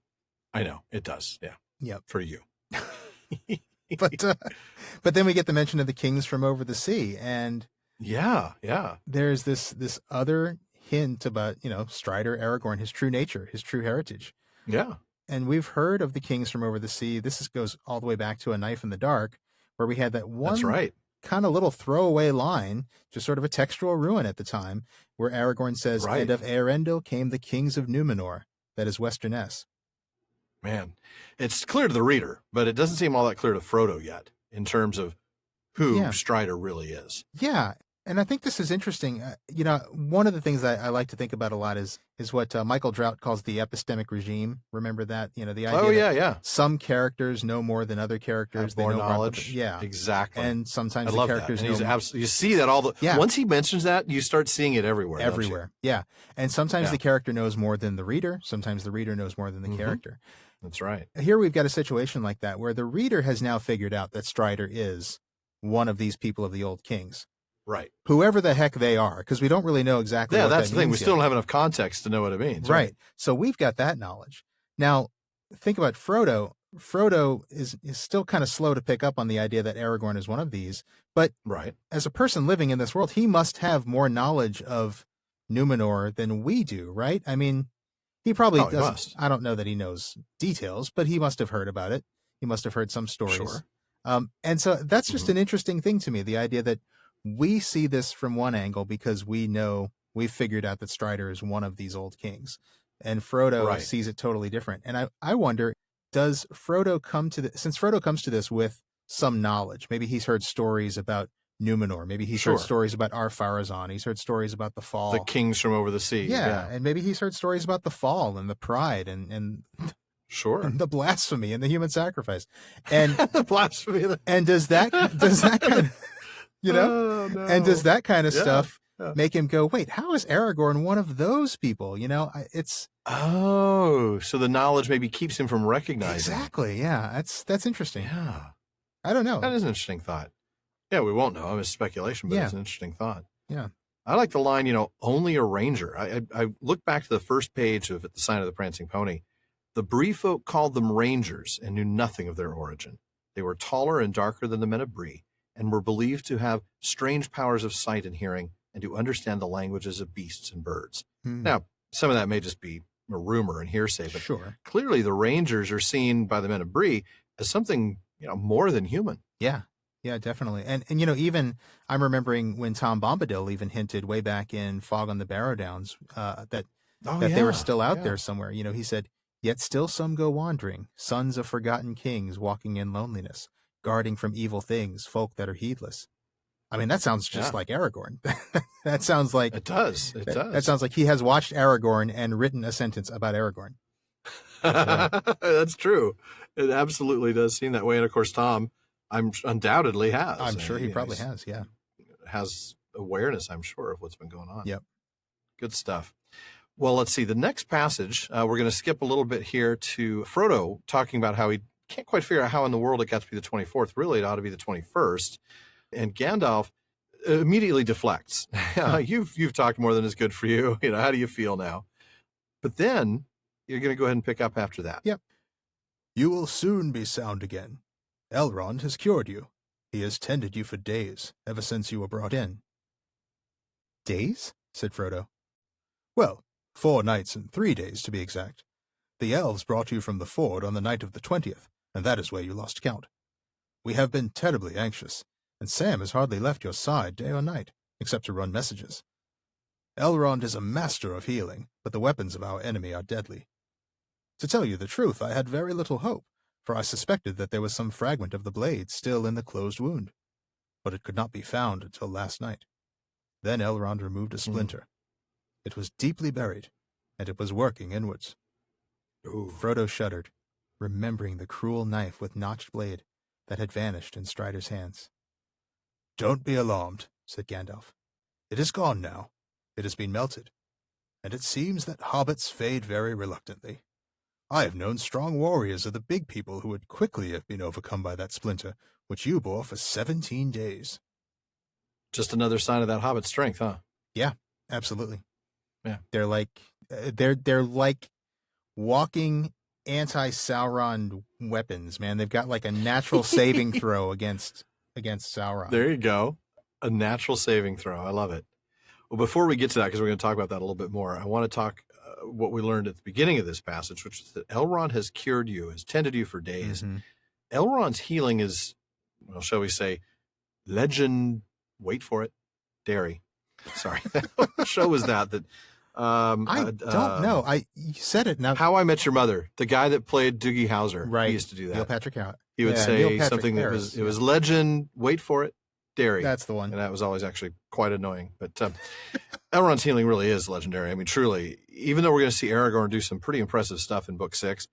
I know. It does. Yeah. Yep. For you. But then we get the mention of the kings from over the sea. And yeah. There's this other hint about, Strider, Aragorn, his true nature, his true heritage. Yeah. And we've heard of the kings from over the sea. This goes all the way back to A Knife in the Dark, where we had that one That's right. kind of little throwaway line, just sort of a textual ruin at the time, where Aragorn says, right. And of Eärendil came the kings of Númenor, that is Western S. Man, it's clear to the reader, but it doesn't seem all that clear to Frodo yet in terms of who Strider really is. Yeah. And I think this is interesting. One of the things that I like to think about a lot is what Michael Drought calls the epistemic regime. Remember that? The idea that some characters know more than other characters. Have more knowledge. Yeah, exactly. And sometimes the characters know. You see that once he mentions that, you start seeing it everywhere. Everywhere. Yeah. And sometimes the character knows more than the reader. Sometimes the reader knows more than the character. That's right. Here we've got a situation like that where the reader has now figured out that Strider is one of these people of the Old Kings. Right. Whoever the heck they are, because we don't really know exactly what that means. Yeah, that's the thing. We still don't have enough context to know what it means. Right. So we've got that knowledge. Now, think about Frodo. Frodo is still kind of slow to pick up on the idea that Aragorn is one of these. But as a person living in this world, he must have more knowledge of Númenor than we do, right? I mean, he probably doesn't. He must. I don't know that he knows details, but he must have heard about it. He must have heard some stories. Sure. And so that's just an interesting thing to me, the idea that we see this from one angle because we've figured out that Strider is one of these old kings, and Frodo sees it totally different. And I wonder, does Frodo since Frodo comes to this with some knowledge, maybe he's heard stories about Númenor, maybe he's heard stories about Ar-Pharazôn, he's heard stories about the fall, the kings from over the sea. Yeah. And maybe he's heard stories about the fall and the pride and and the blasphemy and the human sacrifice. And the blasphemy. And does that kind of and does that kind of stuff make him go, wait, how is Aragorn one of those people? It's... Oh, so the knowledge maybe keeps him from recognizing. Exactly, yeah. That's interesting. Yeah. I don't know. That is an interesting thought. Yeah, we won't know. It's speculation, but it's an interesting thought. Yeah. I like the line, only a ranger. I look back to the first page of At the Sign of the Prancing Pony. The Bree folk called them rangers and knew nothing of their origin. They were taller and darker than the men of Bree, and were believed to have strange powers of sight and hearing, and to understand the languages of beasts and birds. Now, some of that may just be a rumor and hearsay, but clearly the Rangers are seen by the men of Bree as something, more than human. Yeah, definitely. And even I'm remembering when Tom Bombadil even hinted way back in Fog on the Barrow Downs that they were still out there somewhere. He said, "Yet still some go wandering, sons of forgotten kings walking in loneliness, guarding from evil things, folk that are heedless." I mean, that sounds just like Aragorn. That sounds like... It does. It does. That sounds like he has watched Aragorn and written a sentence about Aragorn. That's true. It absolutely does seem that way. And of course, Tom, undoubtedly has. I'm sure he probably has, yeah. Has awareness, I'm sure, of what's been going on. Yep. Good stuff. Well, let's see. The next passage, we're going to skip a little bit here to Frodo talking about how he can't quite figure out how in the world it got to be the 24th. Really, it ought to be the 21st. And Gandalf immediately deflects. You've talked more than is good for you. How do you feel now? But then you're going to go ahead and pick up after that. Yep. You will soon be sound again. Elrond has cured you. He has tended you for days, ever since you were brought in. Days? Said Frodo. Well, 4 nights and 3 days, to be exact. The elves brought you from the ford on the night of the 20th, and that is where you lost count. We have been terribly anxious, and Sam has hardly left your side day or night, except to run messages. Elrond is a master of healing, but the weapons of our enemy are deadly. To tell you the truth, I had very little hope, for I suspected that there was some fragment of the blade still in the closed wound. But it could not be found until last night. Then Elrond removed a splinter. It was deeply buried, and it was working inwards. Ooh. Frodo shuddered, remembering the cruel knife with notched blade that had vanished in Strider's hands. Don't be alarmed, said Gandalf. It is gone now. It has been melted. And it seems that hobbits fade very reluctantly. I have known strong warriors of the big people who would quickly have been overcome by that splinter, which you bore for 17 days. Just another sign of that hobbit strength, huh? Yeah, absolutely. Yeah. They're like walking anti-Sauron weapons, man. They've got like a natural saving throw against Sauron. There you go. A natural saving throw. I love it. Well, before we get to that, because we're going to talk about that a little bit more, I want to talk what we learned at the beginning of this passage, which is that Elrond has cured you, has tended you for days. Mm-hmm. Elrond's healing is, well, shall we say, legend. Wait for it, dairy. Sorry, what show was that? I don't know. You said it now. How I Met Your Mother. The guy that played Doogie Howser, right? He used to do that. Neil Patrick Harris. He would say something Harris. That was legend. Wait for it, dairy. That's the one. And that was always actually quite annoying. But Elrond's healing really is legendary. I mean, truly, even though we're going to see Aragorn do some pretty impressive stuff in Book 6,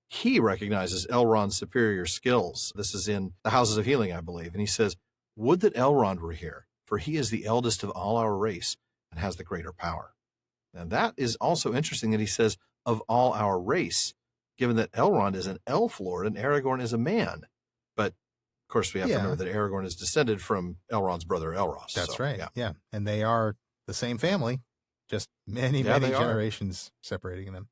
he recognizes Elrond's superior skills. This is in the Houses of Healing, I believe. And he says, would that Elrond were here, for he is the eldest of all our race and has the greater power. And that is also interesting that he says, of all our race, given that Elrond is an elf lord and Aragorn is a man. But, of course, we have to remember that Aragorn is descended from Elrond's brother Elros. That's right. Yeah. And they are the same family, just many generations separating them.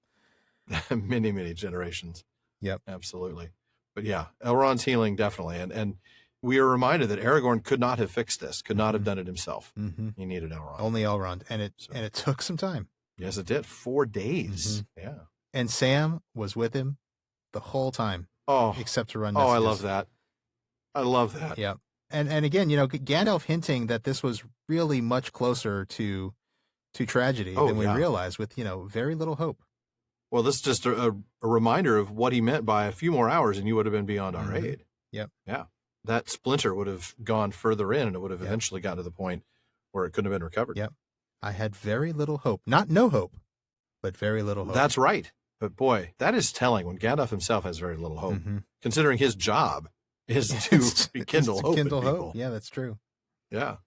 many generations. Yep. Absolutely. But yeah, Elrond's healing, definitely. And we are reminded that Aragorn could not have fixed this, could not have done it himself. Mm-hmm. He needed Elrond. Only Elrond. And it took some time. Yes, it did. 4 days. Mm-hmm. Yeah. And Sam was with him the whole time. Oh, except to run messages. Oh, I love that. I love that. Yeah. And again, Gandalf hinting that this was really much closer to tragedy than we realized, with, very little hope. Well, this is just a reminder of what he meant by a few more hours and you would have been beyond our aid. Yep. Yeah. That splinter would have gone further in and it would have eventually gotten to the point where it couldn't have been recovered. Yep. I had very little hope. Not no hope, but very little hope. That's right. But boy, that is telling when Gandalf himself has very little hope, considering his job is to kindle hope in people. Yeah, that's true. Yeah.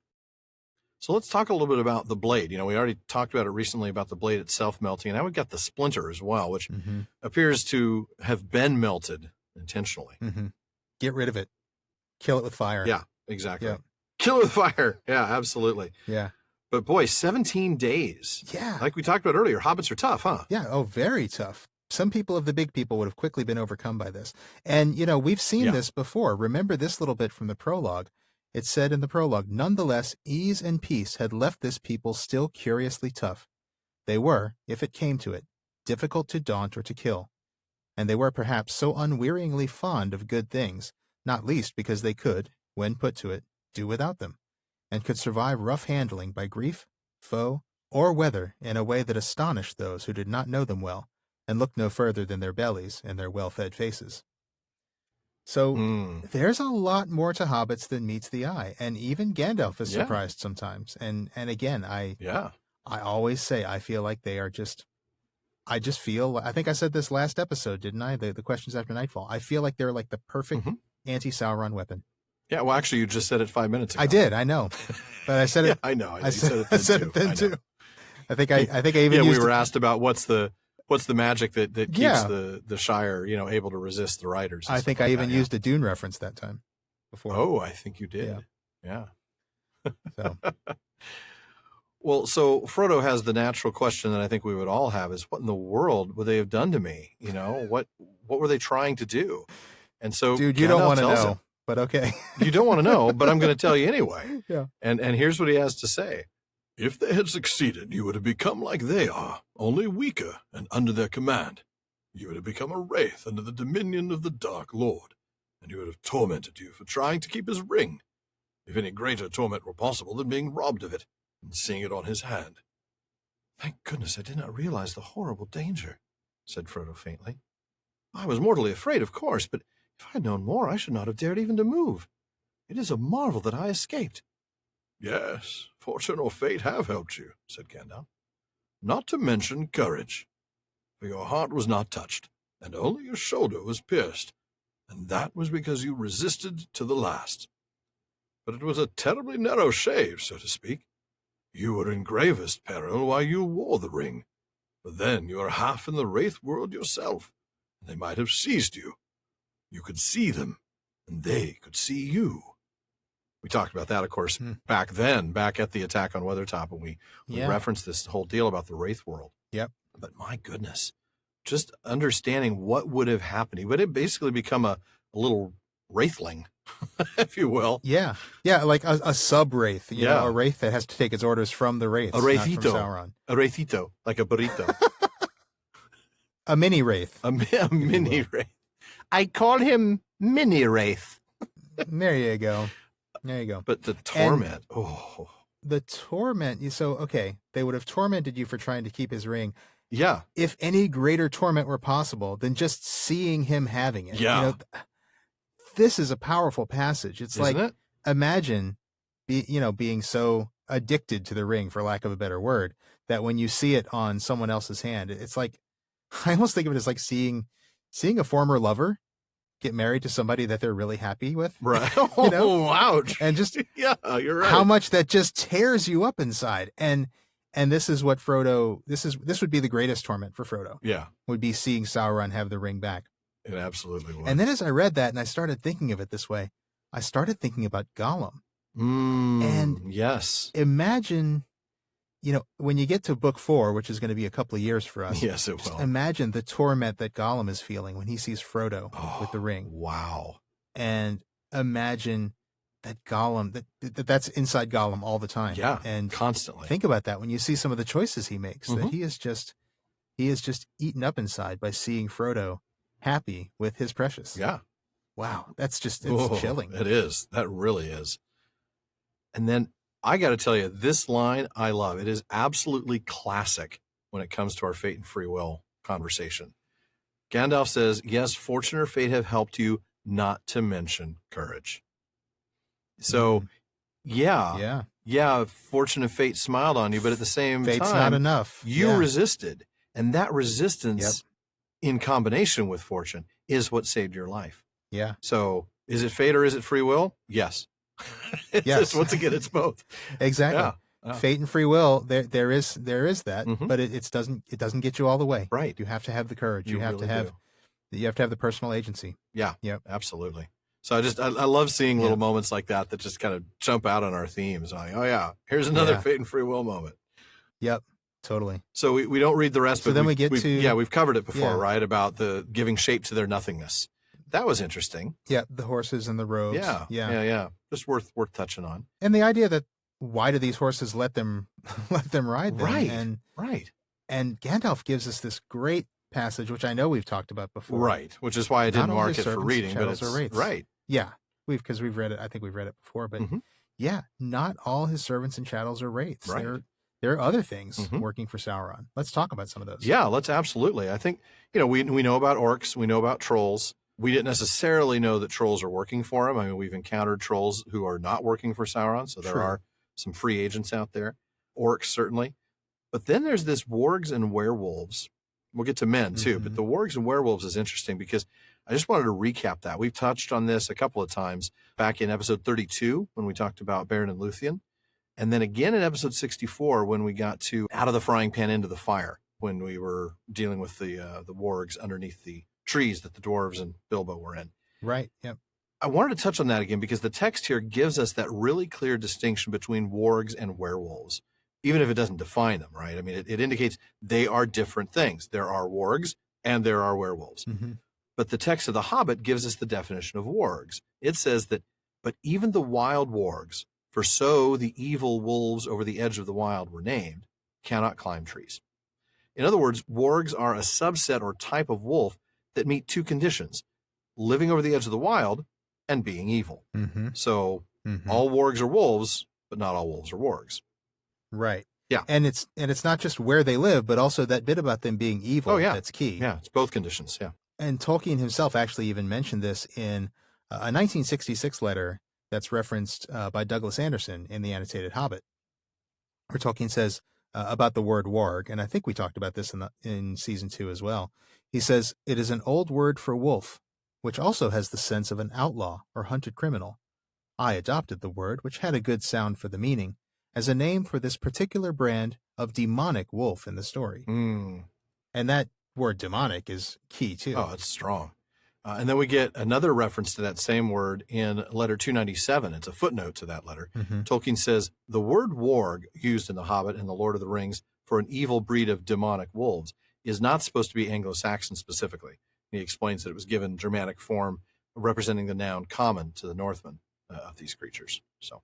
So let's talk a little bit about the blade. We already talked about it recently about the blade itself melting, and now we've got the splinter as well, which appears to have been melted intentionally. Get rid of it. Kill it with fire. Yeah, exactly. Yeah. Kill it with fire. Yeah, absolutely. Yeah. But boy, 17 days. Yeah. Like we talked about earlier, hobbits are tough, huh? Yeah. Oh, very tough. Some people of the big people would have quickly been overcome by this. And, we've seen this before. Remember this little bit from the prologue. It said in the prologue, nonetheless, ease and peace had left this people still curiously tough. They were, if it came to it, difficult to daunt or to kill. And they were perhaps so unwearyingly fond of good things, not least because they could, when put to it, do without them, and could survive rough handling by grief, foe, or weather in a way that astonished those who did not know them well, and looked no further than their bellies and their well-fed faces. So there's a lot more to hobbits than meets the eye, and even Gandalf is surprised sometimes. And again, I always say I feel like they are I think I said this last episode, didn't I? The questions after nightfall. I feel like they're like the perfect anti-Sauron weapon. Yeah, well, actually, you just said it 5 minutes ago. I did, I know, but I said it. I know. I said it then too. I think I even. Yeah, we were asked about what's the magic that keeps the Shire, able to resist the riders. I think I even used a Dune reference that time before. Oh, I think you did. Yeah. So. Well, so Frodo has the natural question that I think we would all have is, what in the world would they have done to me? What were they trying to do? And so, dude, you don't want to know, but okay. You don't want to know, but I'm going to tell you anyway. Yeah. And here's what he has to say. If they had succeeded, you would have become like they are, only weaker and under their command. You would have become a wraith under the dominion of the Dark Lord, and he would have tormented you for trying to keep his ring. If any greater torment were possible than being robbed of it and seeing it on his hand. Thank goodness I did not realize the horrible danger, said Frodo faintly. I was mortally afraid, of course, but if I had known more, I should not have dared even to move. It is a marvel that I escaped. Yes, fortune or fate have helped you, said Gandalf. Not to mention courage. For your heart was not touched, and only your shoulder was pierced, and that was because you resisted to the last. But it was a terribly narrow shave, so to speak. You were in gravest peril while you wore the ring, for then you are half in the wraith world yourself, and they might have seized you. You could see them, and they could see you. We talked about that, of course, back at the attack on Weathertop, when we referenced this whole deal about the wraith world. Yep. But my goodness, just understanding what would have happened. He would have basically become a little wraithling, if you will. Yeah. Yeah, like a sub-wraith. You know, a wraith that has to take its orders from the wraiths, a wraithito. not from Sauron. A wraithito, like a burrito. A mini wraith. A mini wraith. I call him Mini Wraith. There you go. There you go. But the torment. The torment. So, okay, they would have tormented you for trying to keep his ring. Yeah. If any greater torment were possible than just seeing him having it. Yeah. You know, this is a powerful passage. It's Isn't like, it? imagine, being so addicted to the ring, for lack of a better word, that when you see it on someone else's hand, it's like, I almost think of it as like seeing a former lover get married to somebody that they're really happy with. Right. You know? Oh, ouch. And just you're right. How much that just tears you up inside. And this is what Frodo, this would be the greatest torment for Frodo. Yeah. Would be seeing Sauron have the ring back. It absolutely would. And then as I read that and I started thinking of it this way, I started thinking about Gollum. And yes. Imagine, when you get to book 4, which is going to be a couple of years for us. Yes, it will. Imagine the torment that Gollum is feeling when he sees Frodo with the ring. Wow. And imagine that Gollum, that's inside Gollum all the time. Yeah, and constantly. Think about that when you see some of the choices he makes, that he is just eaten up inside by seeing Frodo happy with his precious. Yeah. Wow. That's just, it's chilling. It is. That really is. And then I got to tell you, this line I love. It is absolutely classic when it comes to our fate and free will conversation. Gandalf says, yes, fortune or fate have helped you, not to mention courage. So, yeah, fortune and fate smiled on you, but at the same Fate's time, not enough. You resisted. And that resistance in combination with fortune is what saved your life. Yeah. So is it fate or is it free will? Yes. Yes. Once again, it's both. Exactly. Yeah. Fate and free will, there is that, but it doesn't get you all the way. Right. You have to have the courage. You have really to have the personal agency. Yeah. Yep. Absolutely. So I love seeing little moments like that just kind of jump out on our themes. Like, oh yeah, here's another fate and free will moment. Yep. Totally. So we don't read the rest, but then we've covered it before, right? About the giving shape to their nothingness. That was interesting. Yeah, the horses and the robes. Yeah. Just worth touching on. And the idea that why do these horses let them ride them? Right. And Gandalf gives us this great passage, which I know we've talked about before. Right. Which is why I didn't mark it for reading, but it's right. Yeah. Because we've read it. I think we've read it before, but not all his servants and chattels are wraiths. Right. There are other things working for Sauron. Let's talk about some of those. Yeah, let's absolutely. I think, we know about orcs, we know about trolls. We didn't necessarily know that trolls are working for him. I mean, we've encountered trolls who are not working for Sauron, so there are some free agents out there. Orcs, certainly. But then there's this wargs and werewolves. We'll get to men, too, but the wargs and werewolves is interesting because I just wanted to recap that. We've touched on this a couple of times back in episode 32 when we talked about Beren and Luthien. And then again in episode 64 when we got to out of the frying pan into the fire, when we were dealing with the wargs underneath the trees that the dwarves and Bilbo were in. Right. Yep. I wanted to touch on that again because the text here gives us that really clear distinction between wargs and werewolves, even if it doesn't define them, right? I mean, it indicates they are different things. There are wargs and there are werewolves. But the text of The Hobbit gives us the definition of wargs. It says that, but even the wild wargs, for so the evil wolves over the edge of the wild were named, cannot climb trees. In other words, wargs are a subset or type of wolf that meet two conditions: living over the edge of the wild and being evil. So all wargs are wolves, but not all wolves are wargs. Right. Yeah. And it's not just where they live, but also that bit about them being evil. That's key. Yeah, it's both conditions. Yeah. And Tolkien himself actually even mentioned this in a 1966 letter that's referenced by Douglas Anderson in the annotated Hobbit, where Tolkien says about the word warg, and I think we talked about this in season 2 as well. He says, it is an old word for wolf, which also has the sense of an outlaw or hunted criminal. I adopted the word, which had a good sound for the meaning, as a name for this particular brand of demonic wolf in the story. And that word demonic is key too. Oh, it's strong. And then we get another reference to that same word in letter 297. It's a footnote to that letter. Mm-hmm. Tolkien says, the word warg used in The Hobbit and The Lord of the Rings for an evil breed of demonic wolves is not supposed to be Anglo-Saxon specifically. He explains that it was given Germanic form representing the noun common to the Northmen of these creatures. So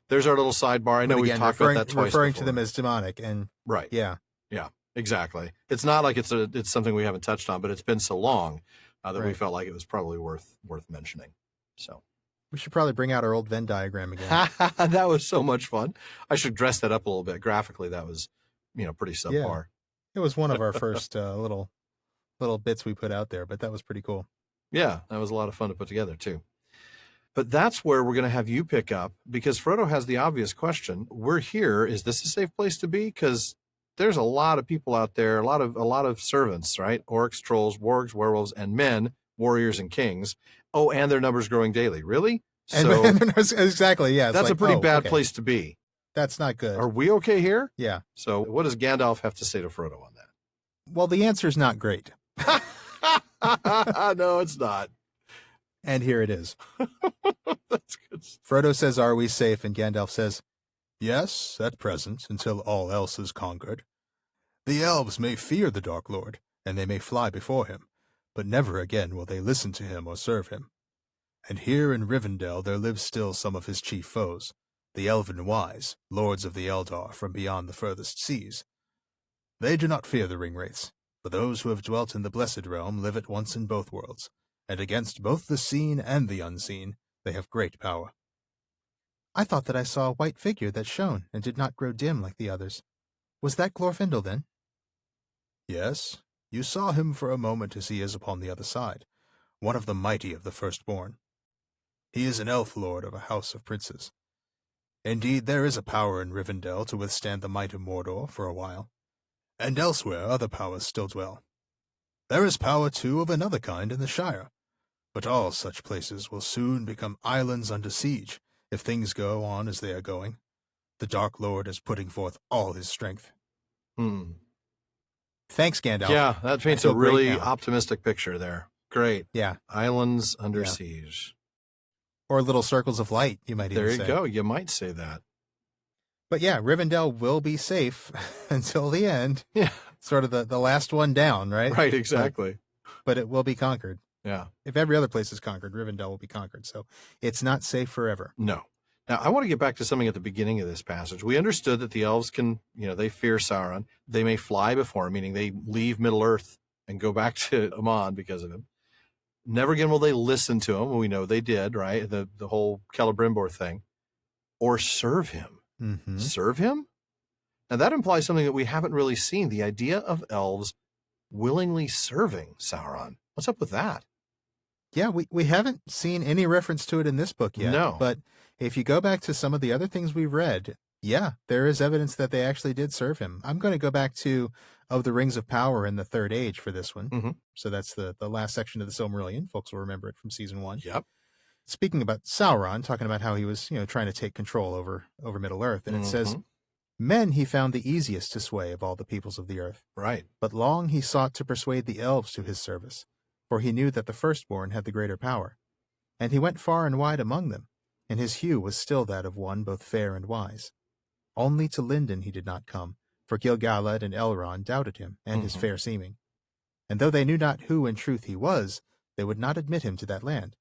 there's our little sidebar. I know we've talked about that twice referring before. to them as demonic. And right. Yeah. Yeah, exactly. It's not like it's something we haven't touched on, but it's been so long that we felt like it was probably worth mentioning. So we should probably bring out our old Venn diagram again. That was so much fun. I should dress that up a little bit graphically. That was, pretty subpar. Yeah. It was one of our first little bits we put out there, but that was pretty cool. Yeah, that was a lot of fun to put together too. But that's where we're going to have you pick up, because Frodo has the obvious question. We're here. Is this a safe place to be? Because there's a lot of people out there, a lot of servants, right? Orcs, trolls, wargs, werewolves, and men, warriors and kings. Oh, and their numbers growing daily. Really? So exactly. Yeah. That's a pretty bad place to be. That's not good. Are we okay here? Yeah. So what does Gandalf have to say to Frodo on that? Well, the answer is not great. No, it's not. And here it is. That's good. Frodo says, "Are we safe?" And Gandalf says, "Yes, at present, until all else is conquered. The elves may fear the Dark Lord, and they may fly before him, but never again will they listen to him or serve him. And here in Rivendell there live still some of his chief foes, the Elven Wise, lords of the Eldar from beyond the furthest seas. They do not fear the ring-wraiths, for those who have dwelt in the Blessed Realm live at once in both worlds, and against both the seen and the unseen they have great power." "I thought that I saw a white figure that shone and did not grow dim like the others. Was that Glorfindel, then?" "Yes, you saw him for a moment as he is upon the other side, one of the mighty of the firstborn. He is an elf lord of a house of princes. Indeed, there is a power in Rivendell to withstand the might of Mordor for a while, and elsewhere other powers still dwell. There is power, too, of another kind in the Shire, but all such places will soon become islands under siege if things go on as they are going. The Dark Lord is putting forth all his strength." Thanks, Gandalf. Yeah, that paints a really optimistic picture there. Great. Yeah. Islands under siege. Or little circles of light, you might even say. There you go. You might say that. But yeah, Rivendell will be safe until the end. Yeah. Sort of the last one down, right? Right, exactly. But it will be conquered. Yeah. If every other place is conquered, Rivendell will be conquered. So it's not safe forever. No. Now, I want to get back to something at the beginning of this passage. We understood that the elves can, they fear Sauron. They may fly before him, meaning they leave Middle-earth and go back to Amon because of him. Never again will they listen to him. We know they did, right? The whole Celebrimbor thing. Or serve him. Mm-hmm. Serve him? Now, that implies something that we haven't really seen. The idea of elves willingly serving Sauron. What's up with that? Yeah, we haven't seen any reference to it in this book yet. No. But if you go back to some of the other things we've read, yeah, there is evidence that they actually did serve him. I'm going to go back to Of the Rings of Power in the Third Age for this one. Mm-hmm. So that's the last section of the Silmarillion. Folks will remember it from season 1. Yep. Speaking about Sauron, talking about how he was, trying to take control over Middle-earth. And it says, "Men he found the easiest to sway of all the peoples of the earth. Right. But long he sought to persuade the elves to his service, for he knew that the firstborn had the greater power. And he went far and wide among them, and his hue was still that of one both fair and wise. Only to Lindon he did not come, for Gil-galad and Elrond doubted him and his fair seeming. And though they knew not who in truth he was, they would not admit him to that land.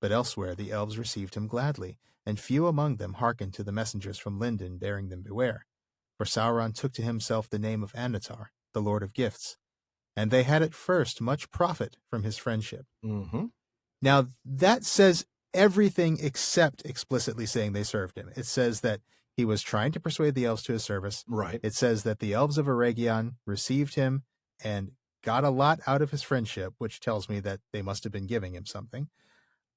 But elsewhere the elves received him gladly, and few among them hearkened to the messengers from Lindon bearing them beware. For Sauron took to himself the name of Annatar, the Lord of Gifts, and they had at first much profit from his friendship." Mm-hmm. Now, that says everything except explicitly saying they served him. It says that he was trying to persuade the elves to his service. Right. It says that the elves of Eregion received him and got a lot out of his friendship, which tells me that they must have been giving him something.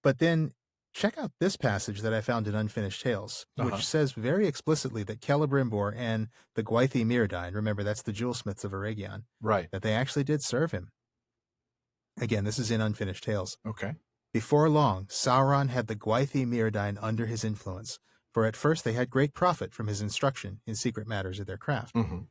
But then check out this passage that I found in Unfinished Tales, which says very explicitly that Celebrimbor and the Gwaithí Myrdain, remember that's the jewelsmiths of Eregion, right, that they actually did serve him. Again, this is in Unfinished Tales. Okay. "Before long, Sauron had the Gwaithí Myrdain under his influence, for at first they had great profit from his instruction in secret matters of their craft. Mm-hmm.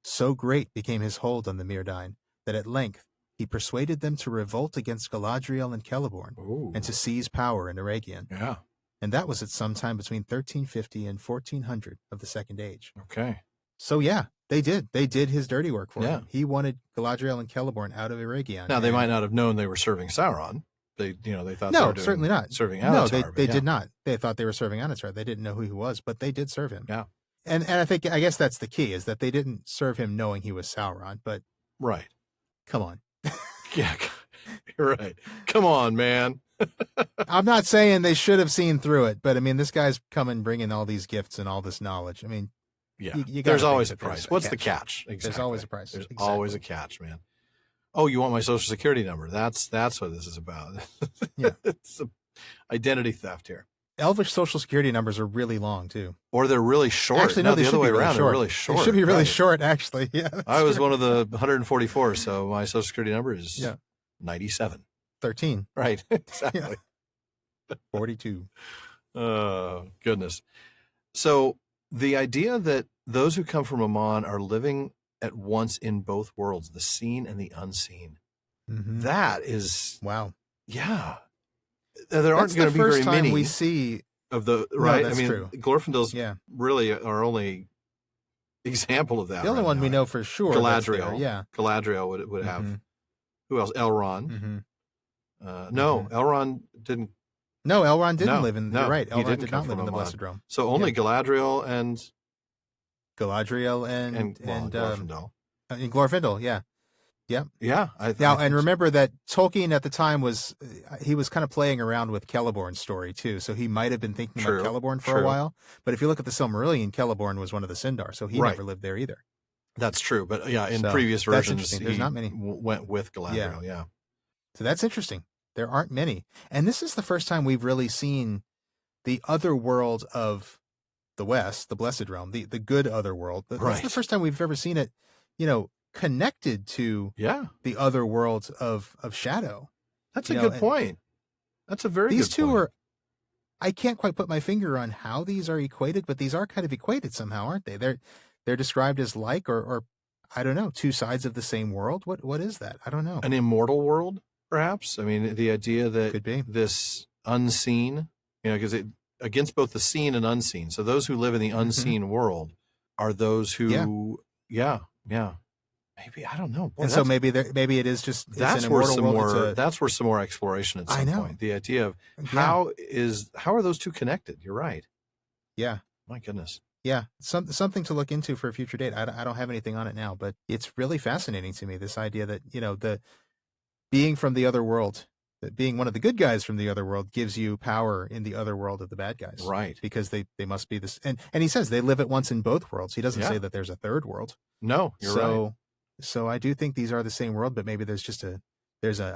So great became his hold on the Myrdain that at length He persuaded them to revolt against Galadriel and Celeborn and to seize power in Eregion. Yeah. And that was at some time between 1350 and 1400 of the Second Age. Okay. So yeah, they did. They did his dirty work for him. He wanted Galadriel and Celeborn out of Eregion. Now, they might not have known they were serving Sauron. They thought they were doing, certainly not. Serving Anatar. No, they did not. They thought they were serving Anatar. They didn't know who he was, but they did serve him. Yeah. And I guess that's the key, is that they didn't serve him knowing he was Sauron, but right. Come on. Yeah, you're right. Come on, man. I'm not saying they should have seen through it, but I mean, this guy's coming bringing all these gifts and all this knowledge. I mean, yeah, there's always a price. What's the catch? Exactly. There's always a price. There's always a catch, man. Oh, you want my social security number? That's what this is about. Yeah. It's identity theft here. Elvish social security numbers are really long too. Or they're really short. Actually, no, the other way around. They're really short. They should be really short, actually. Yeah. I was one of the 144, so my social security number is 97. 13. Right. Exactly. 42. Oh, goodness. So the idea that those who come from Aman are living at once in both worlds, the seen and the unseen. Mm-hmm. That is wow. Yeah. There aren't going to be very many we see of the right. No, that's true. Glorfindel's really our only example of that. The only one we know for sure. Galadriel. Yeah. Galadriel would have who else? Elrond. Mm-hmm. No, Elrond didn't. No, Elrond didn't live in. You're right. Elrond did not live in the Aman. Blessed Realm. So only Galadriel and Glorfindel. And Glorfindel, yeah. Yep. Yeah. And remember that Tolkien at the time was kind of playing around with Celeborn's story too. So he might have been thinking about Celeborn for a while. But if you look at the Silmarillion, Celeborn was one of the Sindar, so he never lived there either. That's true. But in previous versions, there's not many. Went with Galadriel. Yeah. So that's interesting. There aren't many. And this is the first time we've really seen the other world of the West, the Blessed Realm, the good other world. That's the first time we've ever seen it, connected to the other worlds of Shadow. That's a good point. That's a very good point. These two are, I can't quite put my finger on how these are equated, but these are kind of equated somehow, aren't they? They're described as like, or I don't know, two sides of the same world. What is that? I don't know. An immortal world, perhaps? I mean, the idea that could be this unseen, because it against both the seen and unseen. So those who live in the unseen world are those who, maybe, I don't know. Boy, and so maybe it is just that's where some more. That's where some more exploration at some point. The idea of how are those two connected? You're right. Yeah. My goodness. Yeah, something to look into for a future date. I don't have anything on it now, but it's really fascinating to me, this idea that the being from the other world, that being one of the good guys from the other world gives you power in the other world of the bad guys. Right. Because they must be this, and he says they live at once in both worlds. He doesn't say that there's a third world. No, you're right. So I do think these are the same world, but maybe there's just a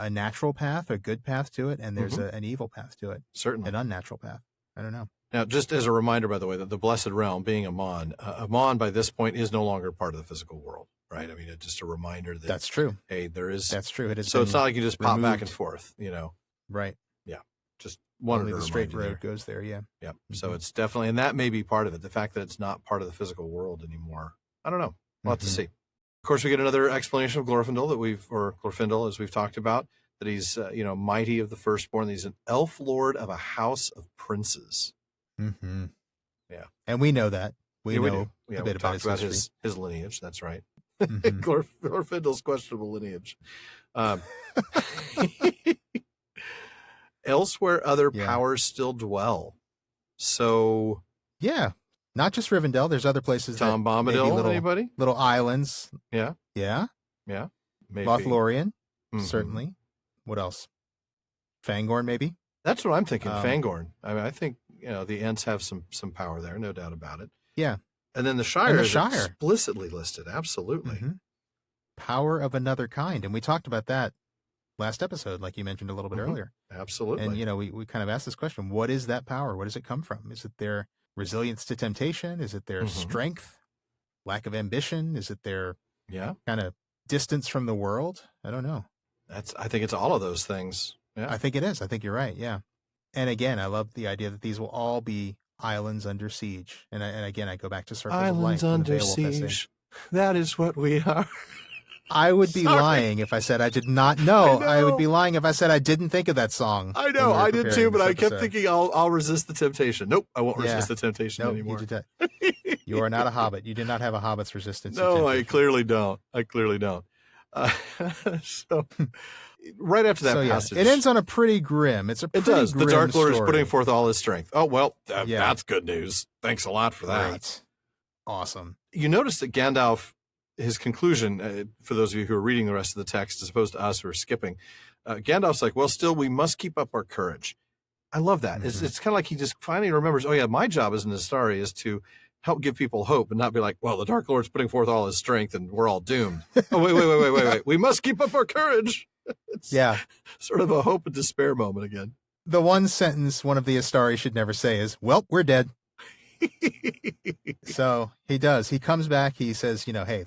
natural path, a good path to it, and there's an evil path to it. Certainly. An unnatural path. I don't know. Now, just as a reminder, by the way, that the Blessed Realm, being Aman, Aman by this point is no longer part of the physical world, right? I mean, it's just a reminder that that's true. Hey, there is. That's true. It is. So it's not like you just pop back and forth, Right. Yeah. Just wanted to the straight road goes there. Yeah. Yeah. Mm-hmm. So it's definitely, and that may be part of it. The fact that it's not part of the physical world anymore. I don't know. We'll have to see. Of course, we get another explanation of Glorfindel Glorfindel, as we've talked about, that he's, mighty of the firstborn. He's an elf lord of a house of princes. Mm-hmm. Yeah. And we know that. We know a bit about his lineage. That's right. Mm-hmm. Glorfindel's questionable lineage. Elsewhere, other powers still dwell. So. Yeah. Not just Rivendell. There's other places. Tom Bombadil, anybody? Little islands. Yeah. Yeah. Yeah. Maybe. Lothlorien, certainly. What else? Fangorn, maybe? That's what I'm thinking. Fangorn. I mean, I think, the Ents have some power there, no doubt about it. Yeah. And then the Shire is explicitly listed. Absolutely. Mm-hmm. Power of another kind. And we talked about that last episode, like you mentioned a little bit earlier. Absolutely. And, we kind of asked this question, what is that power? Where does it come from? Is it their resilience to temptation? Is it their strength? Lack of ambition? Is it their kind of distance from the world? I don't know. I think it's all of those things. Yeah. I think it is. I think you're right. Yeah. And again, I love the idea that these will all be islands under siege. And again, I go back to Circles Islands of Light. Under Siege. That is what we are. I would be lying if I said I did not know. I would be lying if I said I didn't think of that song. I know, I did too, but I kept thinking I'll resist the temptation. Nope, I won't resist the temptation anymore. You are not a hobbit. You do not have a hobbit's resistance. No, I clearly don't. So right after that passage, it ends on a pretty grim. It does. The Dark Lord is putting forth all his strength. Oh well, that's good news. Thanks a lot for that. Right. Awesome. You notice that Gandalf, his conclusion, for those of you who are reading the rest of the text, as opposed to us who are skipping, Gandalf's like, well, still, we must keep up our courage. I love that. Mm-hmm. It's kind of like he just finally remembers, oh yeah, my job as an Astari is to help give people hope and not be like, well, the Dark Lord's putting forth all his strength and we're all doomed. Oh, wait. We must keep up our courage. It's sort of a hope and despair moment again. The one sentence one of the Astari should never say is, well, we're dead. So he does. He comes back. He says, hey,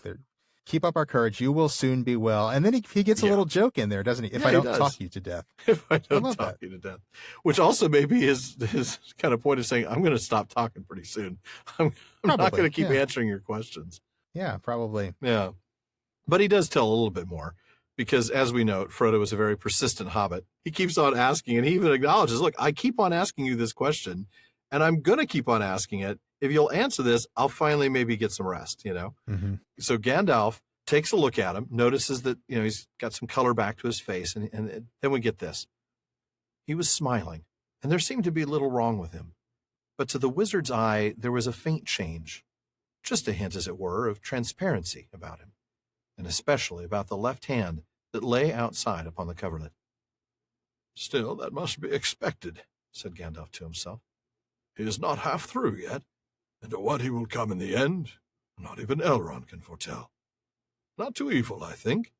keep up our courage. You will soon be well. And then he gets a little joke in there, doesn't he? If I don't talk you to death. If I don't talk you to death. Which also may be his kind of point of saying, I'm going to stop talking pretty soon. I'm not going to keep answering your questions. Yeah, probably. Yeah. But he does tell a little bit more. Because as we note, Frodo is a very persistent hobbit. He keeps on asking, and he even acknowledges, look, I keep on asking you this question, and I'm going to keep on asking it. If you'll answer this, I'll finally maybe get some rest, Mm-hmm. So Gandalf takes a look at him, notices that, he's got some color back to his face, and then we get this. He was smiling, and there seemed to be little wrong with him. But to the wizard's eye, there was a faint change, just a hint, as it were, of transparency about him, and especially about the left hand that lay outside upon the coverlet. Still, that must be expected, said Gandalf to himself. He is not half through yet, and to what he will come in the end, not even Elrond can foretell. Not too evil, I think.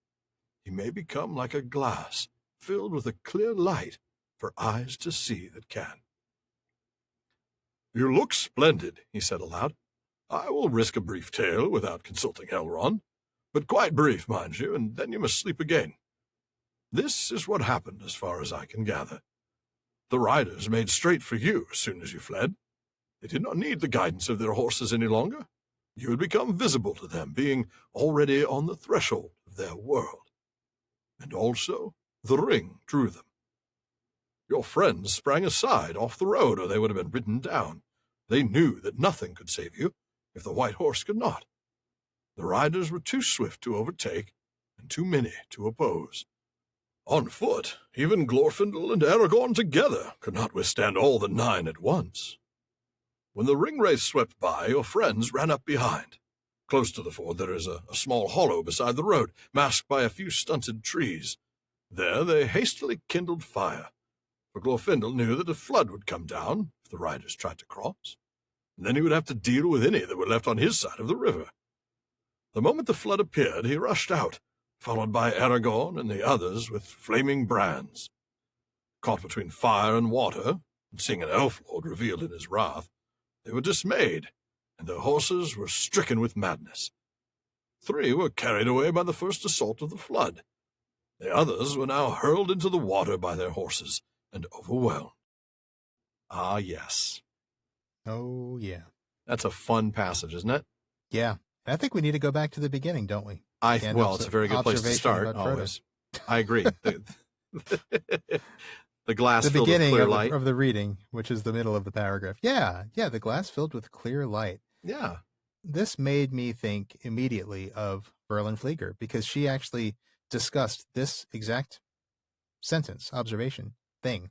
He may become like a glass, filled with a clear light for eyes to see that can. You look splendid, he said aloud. I will risk a brief tale without consulting Elrond, but quite brief, mind you, and then you must sleep again. This is what happened as far as I can gather. The riders made straight for you as soon as you fled. They did not need the guidance of their horses any longer. You had become visible to them, being already on the threshold of their world. And also, the ring drew them. Your friends sprang aside off the road, or they would have been ridden down. They knew that nothing could save you, if the white horse could not. The riders were too swift to overtake, and too many to oppose. On foot, even Glorfindel and Aragorn together could not withstand all the 9 at once. When the ring wraith swept by, your friends ran up behind. Close to the ford there is a small hollow beside the road, masked by a few stunted trees. There they hastily kindled fire, for Glorfindel knew that a flood would come down if the riders tried to cross, and then he would have to deal with any that were left on his side of the river. The moment the flood appeared, he rushed out, followed by Aragorn and the others with flaming brands. Caught between fire and water, and seeing an elf-lord revealed in his wrath, they were dismayed, and their horses were stricken with madness. 3 were carried away by the first assault of the flood. The others were now hurled into the water by their horses and overwhelmed. Ah, yes. Oh, yeah. That's a fun passage, isn't it? Yeah. I think we need to go back to the beginning, don't we? Well, it's a very good place to start, always. I agree. The glass filled with clear light. Of the reading, which is the middle of the paragraph. Yeah, the glass filled with clear light. Yeah. This made me think immediately of Verlin Flieger, because she actually discussed this exact sentence, observation, thing,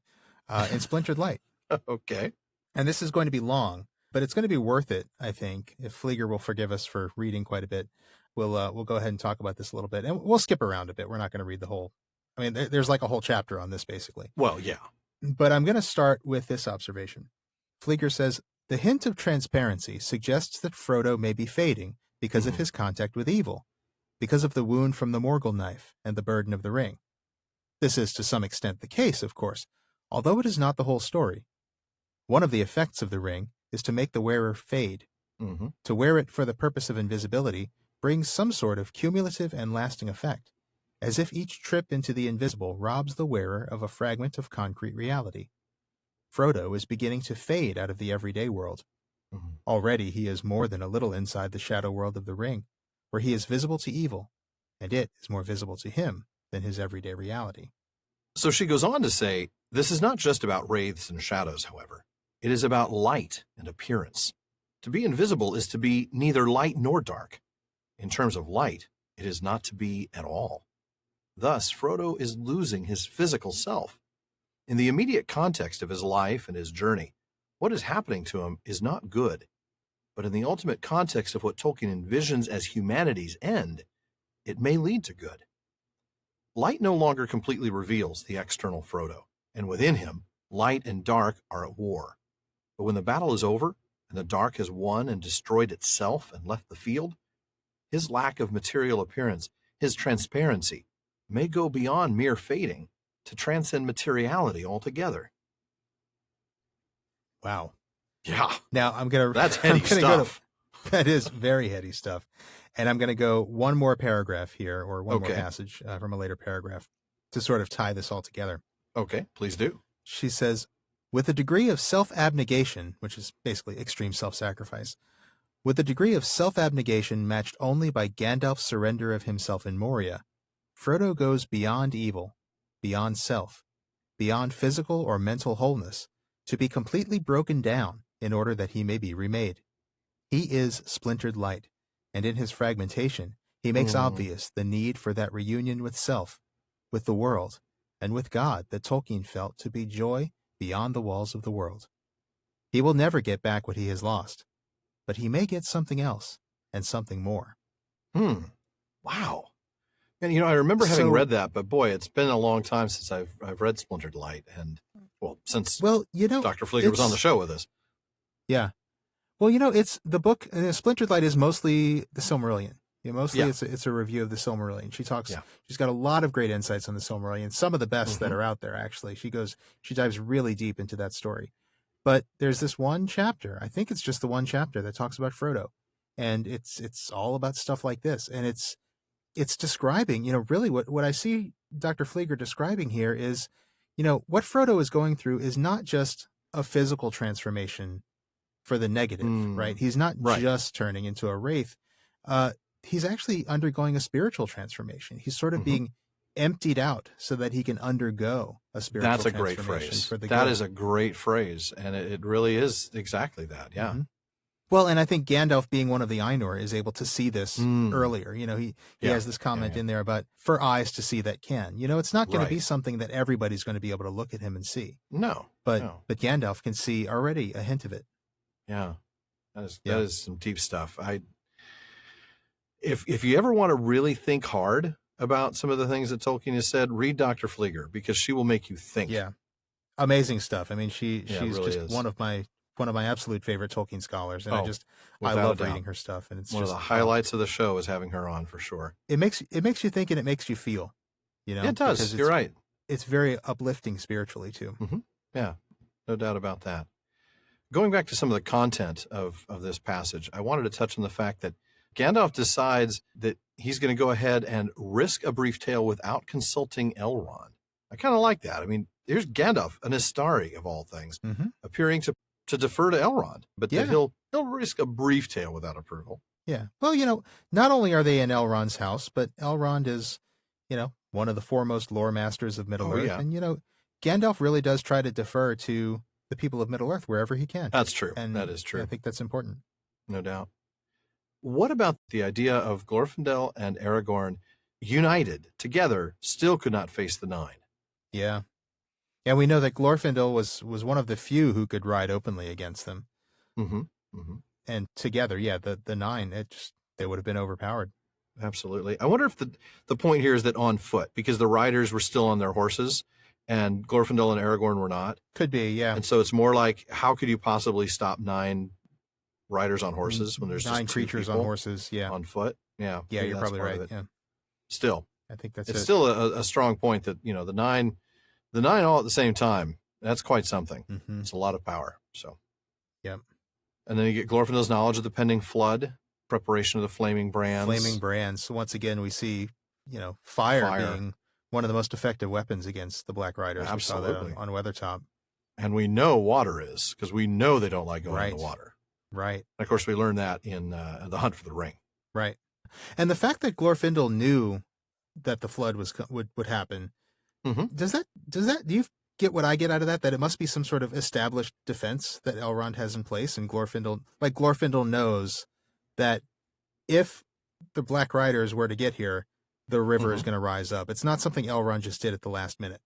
in Splintered Light. Okay. And this is going to be long, but it's going to be worth it, I think, if Flieger will forgive us for reading quite a bit. We'll go ahead and talk about this a little bit, and we'll skip around a bit. We're not going to read the whole. I mean, there's like a whole chapter on this, basically. Well, yeah. But I'm going to start with this observation. Flieger says, the hint of transparency suggests that Frodo may be fading because of his contact with evil, because of the wound from the Morgul knife and the burden of the ring. This is to some extent the case, of course, although it is not the whole story. One of the effects of the ring is to make the wearer fade. Mm-hmm. To wear it for the purpose of invisibility brings some sort of cumulative and lasting effect, as if each trip into the invisible robs the wearer of a fragment of concrete reality. Frodo is beginning to fade out of the everyday world. Mm-hmm. Already he is more than a little inside the shadow world of the ring, where he is visible to evil, and it is more visible to him than his everyday reality. So she goes on to say, this is not just about wraiths and shadows, however. It is about light and appearance. To be invisible is to be neither light nor dark. In terms of light, it is not to be at all. Thus, Frodo is losing his physical self. In the immediate context of his life and his journey, what is happening to him is not good. But in the ultimate context of what Tolkien envisions as humanity's end, it may lead to good. Light no longer completely reveals the external Frodo, and within him, light and dark are at war. But when the battle is over, and the dark has won and destroyed itself and left the field, his lack of material appearance, his transparency, may go beyond mere fading to transcend materiality altogether. Wow. Yeah. Now That's heady stuff. That is very heady stuff. And I'm going to go one more paragraph here, or one more passage from a later paragraph to sort of tie this all together. Okay, please do. She says, with a degree of self-abnegation, which is basically extreme self-sacrifice, with a degree of self-abnegation matched only by Gandalf's surrender of himself in Moria, Frodo goes beyond evil, beyond self, beyond physical or mental wholeness, to be completely broken down in order that he may be remade. He is splintered light, and in his fragmentation, he makes obvious the need for that reunion with self, with the world, and with God that Tolkien felt to be joy beyond the walls of the world. He will never get back what he has lost, but he may get something else and something more. Wow. And, I remember having read that, but boy, it's been a long time since I've read Splintered Light, and, since Dr. Flieger was on the show with us. Yeah. Well, it's the book, Splintered Light is mostly the Silmarillion. It's a review of the Silmarillion. She's got a lot of great insights on the Silmarillion, some of the best that are out there, actually. She dives really deep into that story. But there's this one chapter, I think it's just the one chapter that talks about Frodo. And it's all about stuff like this. And it's describing, really what I see Dr. Flieger describing here is, what Frodo is going through is not just a physical transformation for the negative, right? He's not just turning into a wraith. He's actually undergoing a spiritual transformation. He's sort of being emptied out so that he can undergo a spiritual transformation. That's a great phrase. For the that good. is a great phrase. And it really is exactly that. Yeah. Well, and I think Gandalf, being one of the Ainur, is able to see this earlier. He has this comment in there about for eyes to see that can. It's not going to be something that everybody's going to be able to look at him and see. No. But Gandalf can see already a hint of it. Yeah. That is some deep stuff. If you ever want to really think hard about some of the things that Tolkien has said, read Dr. Flieger, because she will make you think. Yeah. Amazing stuff. I mean, she's really just is. one of my absolute favorite Tolkien scholars, and I love reading her stuff. And it's one of the highlights of the show is having her on, for sure. It makes you think, and it makes you feel. It does. You're right. It's very uplifting spiritually too. Yeah, no doubt about that. Going back to some of the content of this passage, I wanted to touch on the fact that Gandalf decides that he's going to go ahead and risk a brief tale without consulting Elrond. I kind of like that. I mean, here's Gandalf, an Istari of all things, appearing to defer to Elrond, but then he'll risk a brief tale without approval. Yeah. Well, not only are they in Elrond's house, but Elrond is, one of the foremost lore masters of Middle-earth. And, Gandalf really does try to defer to the people of Middle-earth wherever he can. That's true. And that is true. I think that's important. No doubt. What about the idea of Glorfindel and Aragorn united together still could not face the Nine? Yeah. And we know that Glorfindel was one of the few who could ride openly against them. And together, the Nine, they would have been overpowered. Absolutely. I wonder if the point here is that on foot, because the riders were still on their horses and Glorfindel and Aragorn were not. Could be, yeah. And so it's more like, how could you possibly stop 9 riders on horses when there's 9 just creatures on horses, on foot? Yeah. Yeah, you're probably right. Yeah. Still. I think it's still a strong point that, the nine all at the same time, that's quite something. It's a lot of power. So, yeah. And then you get Glorfindel's knowledge of the pending flood, preparation of the flaming brands. Flaming brands. So once again, we see, fire being one of the most effective weapons against the Black Riders. Absolutely. We saw that on Weathertop. And we know water is, because we know they don't like going in the water. Right. And of course, we learned that in The Hunt for the Ring. Right. And the fact that Glorfindel knew that the flood would happen. Mm-hmm. Do you get what I get out of that? That it must be some sort of established defense that Elrond has in place, and Glorfindel knows that if the Black Riders were to get here, the river is going to rise up. It's not something Elrond just did at the last minute.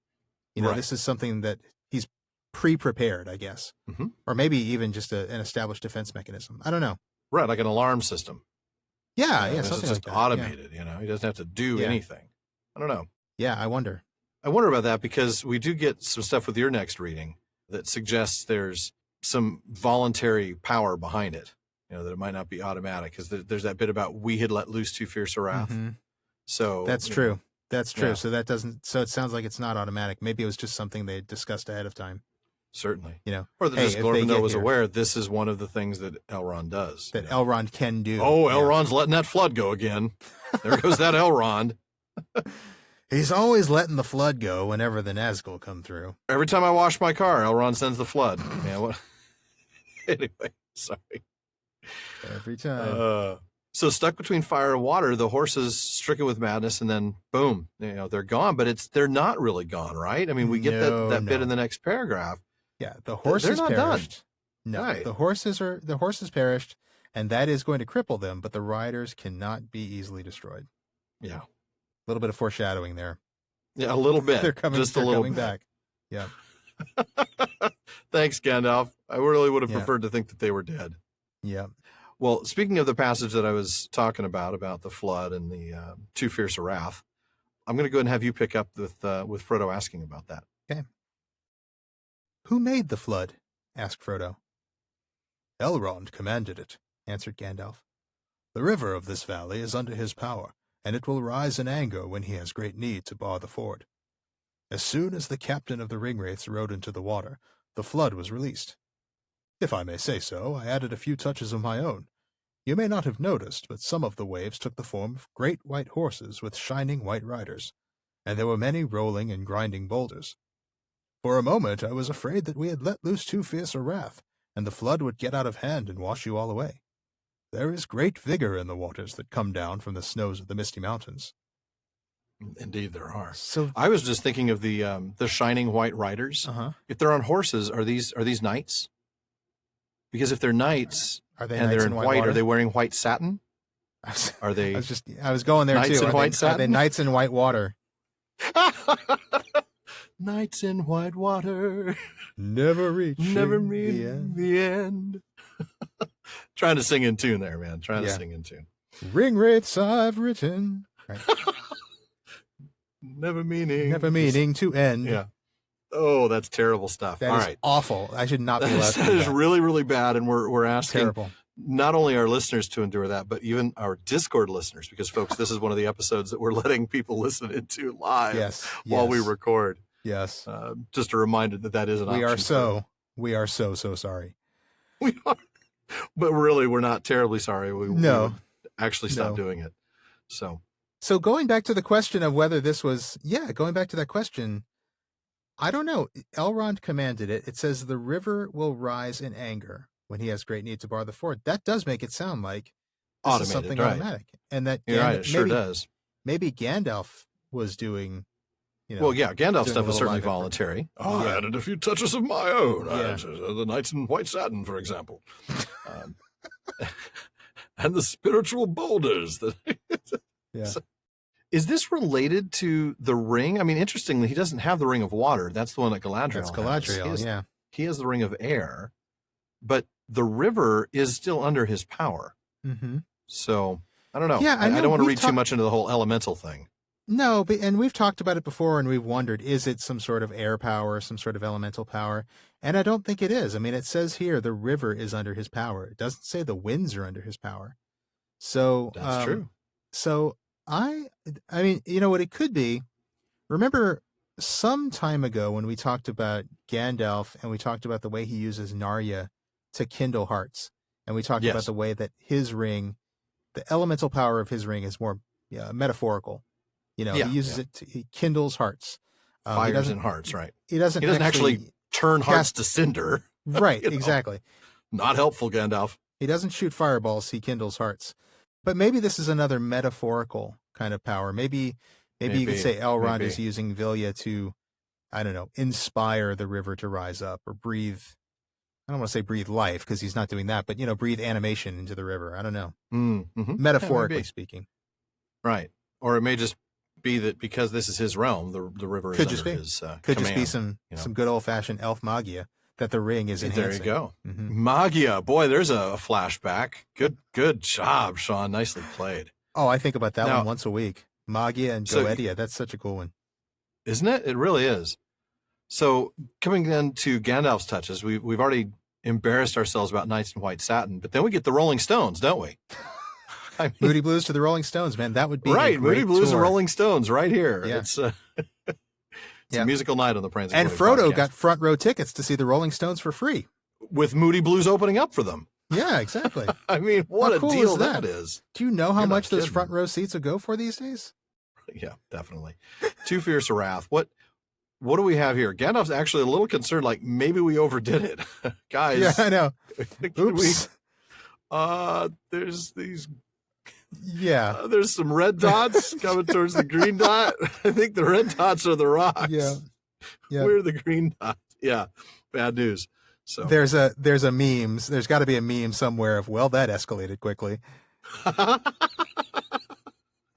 This is something that he's pre-prepared, I guess, or maybe even just an established defense mechanism. I don't know. Right, like an alarm system. Yeah, something it's just like automated. He doesn't have to do anything. I don't know. Yeah, I wonder about that, because we do get some stuff with your next reading that suggests there's some voluntary power behind it. That it might not be automatic, because there's that bit about we had let loose too fierce a wrath. So that's true. That's true. Yeah. So it sounds like it's not automatic. Maybe it was just something they discussed ahead of time. Certainly. Or that Glorfindel was aware this is one of the things that Elrond does. That Elrond can do. Oh, Elrond's letting that flood go again. There goes that Elrond. He's always letting the flood go whenever the Nazgul come through. Every time I wash my car, Elrond sends the flood. What? Anyway, sorry. Every time. So stuck between fire and water, the horses stricken with madness, and then boom, they're gone. But they're not really gone, right? I mean, we get that bit in the next paragraph. Yeah, the horses they're not perished. Done. No, right. the horses perished, and that is going to cripple them. But the riders cannot be easily destroyed. Yeah, a little bit of foreshadowing there. Yeah, a little bit. They're coming back. Yeah. Thanks, Gandalf. I really would have preferred to think that they were dead. Yeah. Well, speaking of the passage that I was talking about the flood and the too fierce a wrath, I'm going to go ahead and have you pick up with Frodo asking about that. Okay. Who made the flood? Asked Frodo. Elrond commanded it, answered Gandalf. The river of this valley is under his power, and it will rise in anger when he has great need to bar the ford. As soon as the captain of the ring-wraiths rode into the water, the flood was released. If I may say so, I added a few touches of my own. You may not have noticed, but some of the waves took the form of great white horses with shining white riders, and there were many rolling and grinding boulders. For a moment I was afraid that we had let loose too fierce a wrath, and the flood would get out of hand and wash you all away. There is great vigor in the waters that come down from the snows of the Misty Mountains. Indeed, there are. So I was just thinking of the shining white riders. If they're on horses, are these knights? Because if they're knights and they're in white, are they wearing white satin? Are they? I was going there knights too. In white satin? Are they knights in white water? Knights in white water. Never reach the end. Trying to sing in tune there, man. Trying to sing in tune. Ring wraiths I've written. Right. Never meaning to end. Yeah. Oh, that's terrible stuff. That is awful. I should not be allowed to do that. That is really, really bad. And we're asking terrible. Not only our listeners to endure that, but even our Discord listeners, because folks, this is one of the episodes that we're letting people listen into live while we record. Yes. Just a reminder that is an option. We are so sorry. We are. But really, we're not terribly sorry. We actually stopped doing it. So going back to the question of whether this was, going back to that question, I don't know. Elrond commanded it. It says the river will rise in anger when he has great need to bar the ford. That does make it sound like this automated, is something right. automatic. And that You're right, it sure does. Maybe Gandalf was doing, Gandalf's stuff is certainly voluntary. I added a few touches of my own. The knights in white satin, for example. And the spiritual boulders. So, is this related to the ring? I mean, interestingly, he doesn't have the ring of water. That's the one that Galadriel has. That's Galadriel, He has the ring of air, but the river is still under his power. Mm-hmm. So, I don't know. Yeah, I don't want to read too much into the whole elemental thing. No, and we've talked about it before, and we've wondered, is it some sort of air power, some sort of elemental power? And I don't think it is. I mean, it says here the river is under his power. It doesn't say the winds are under his power. So that's true. So I mean, you know what it could be? Remember some time ago when we talked about Gandalf and we talked about the way he uses Narya to kindle hearts, and we talked about the way that his ring, the elemental power of his ring is more metaphorical. He uses it he kindles hearts. Fires in hearts, right. He doesn't actually turn hearts to cinder. Right, exactly. Not helpful, Gandalf. He doesn't shoot fireballs, he kindles hearts. But maybe this is another metaphorical kind of power. Maybe Maybe you could say Elrond is using Vilya to, I don't know, inspire the river to rise up or breathe. I don't want to say breathe life because he's not doing that, but, breathe animation into the river. I don't know. Mm-hmm. Metaphorically speaking. Right. Or it may just be that because this is his realm, the river is under his Could command, just be some good old-fashioned elf magia that the ring is enhancing. There you go. Mm-hmm. Magia. Boy, there's a flashback. Good job, Sean. Nicely played. Oh, I think about that one once a week. Magia and Goetia. That's such a cool one. Isn't it? It really is. So coming then to Gandalf's touches, we've already embarrassed ourselves about Knights in White Satin, but then we get the Rolling Stones, don't we? Moody Blues to the Rolling Stones, man. That would be right. Moody Blues to Rolling Stones right here. Yeah. It's a musical night on the Prancing And Pony Frodo podcast. got front row tickets to see the Rolling Stones for free. With Moody Blues opening up for them. Yeah, exactly. I mean, what a deal that is. Do you know how much those front row seats will go for these days? Yeah, definitely. Too Fierce a Wrath. What do we have here? Gandalf's actually a little concerned, like maybe we overdid it. Guys. Yeah, I know. Oops. There's these. Yeah. There's some red dots coming towards the green dot. I think the red dots are the rocks. Yeah. We're the green dots. Yeah. Bad news. So there's a meme. There's got to be a meme somewhere of, well, that escalated quickly.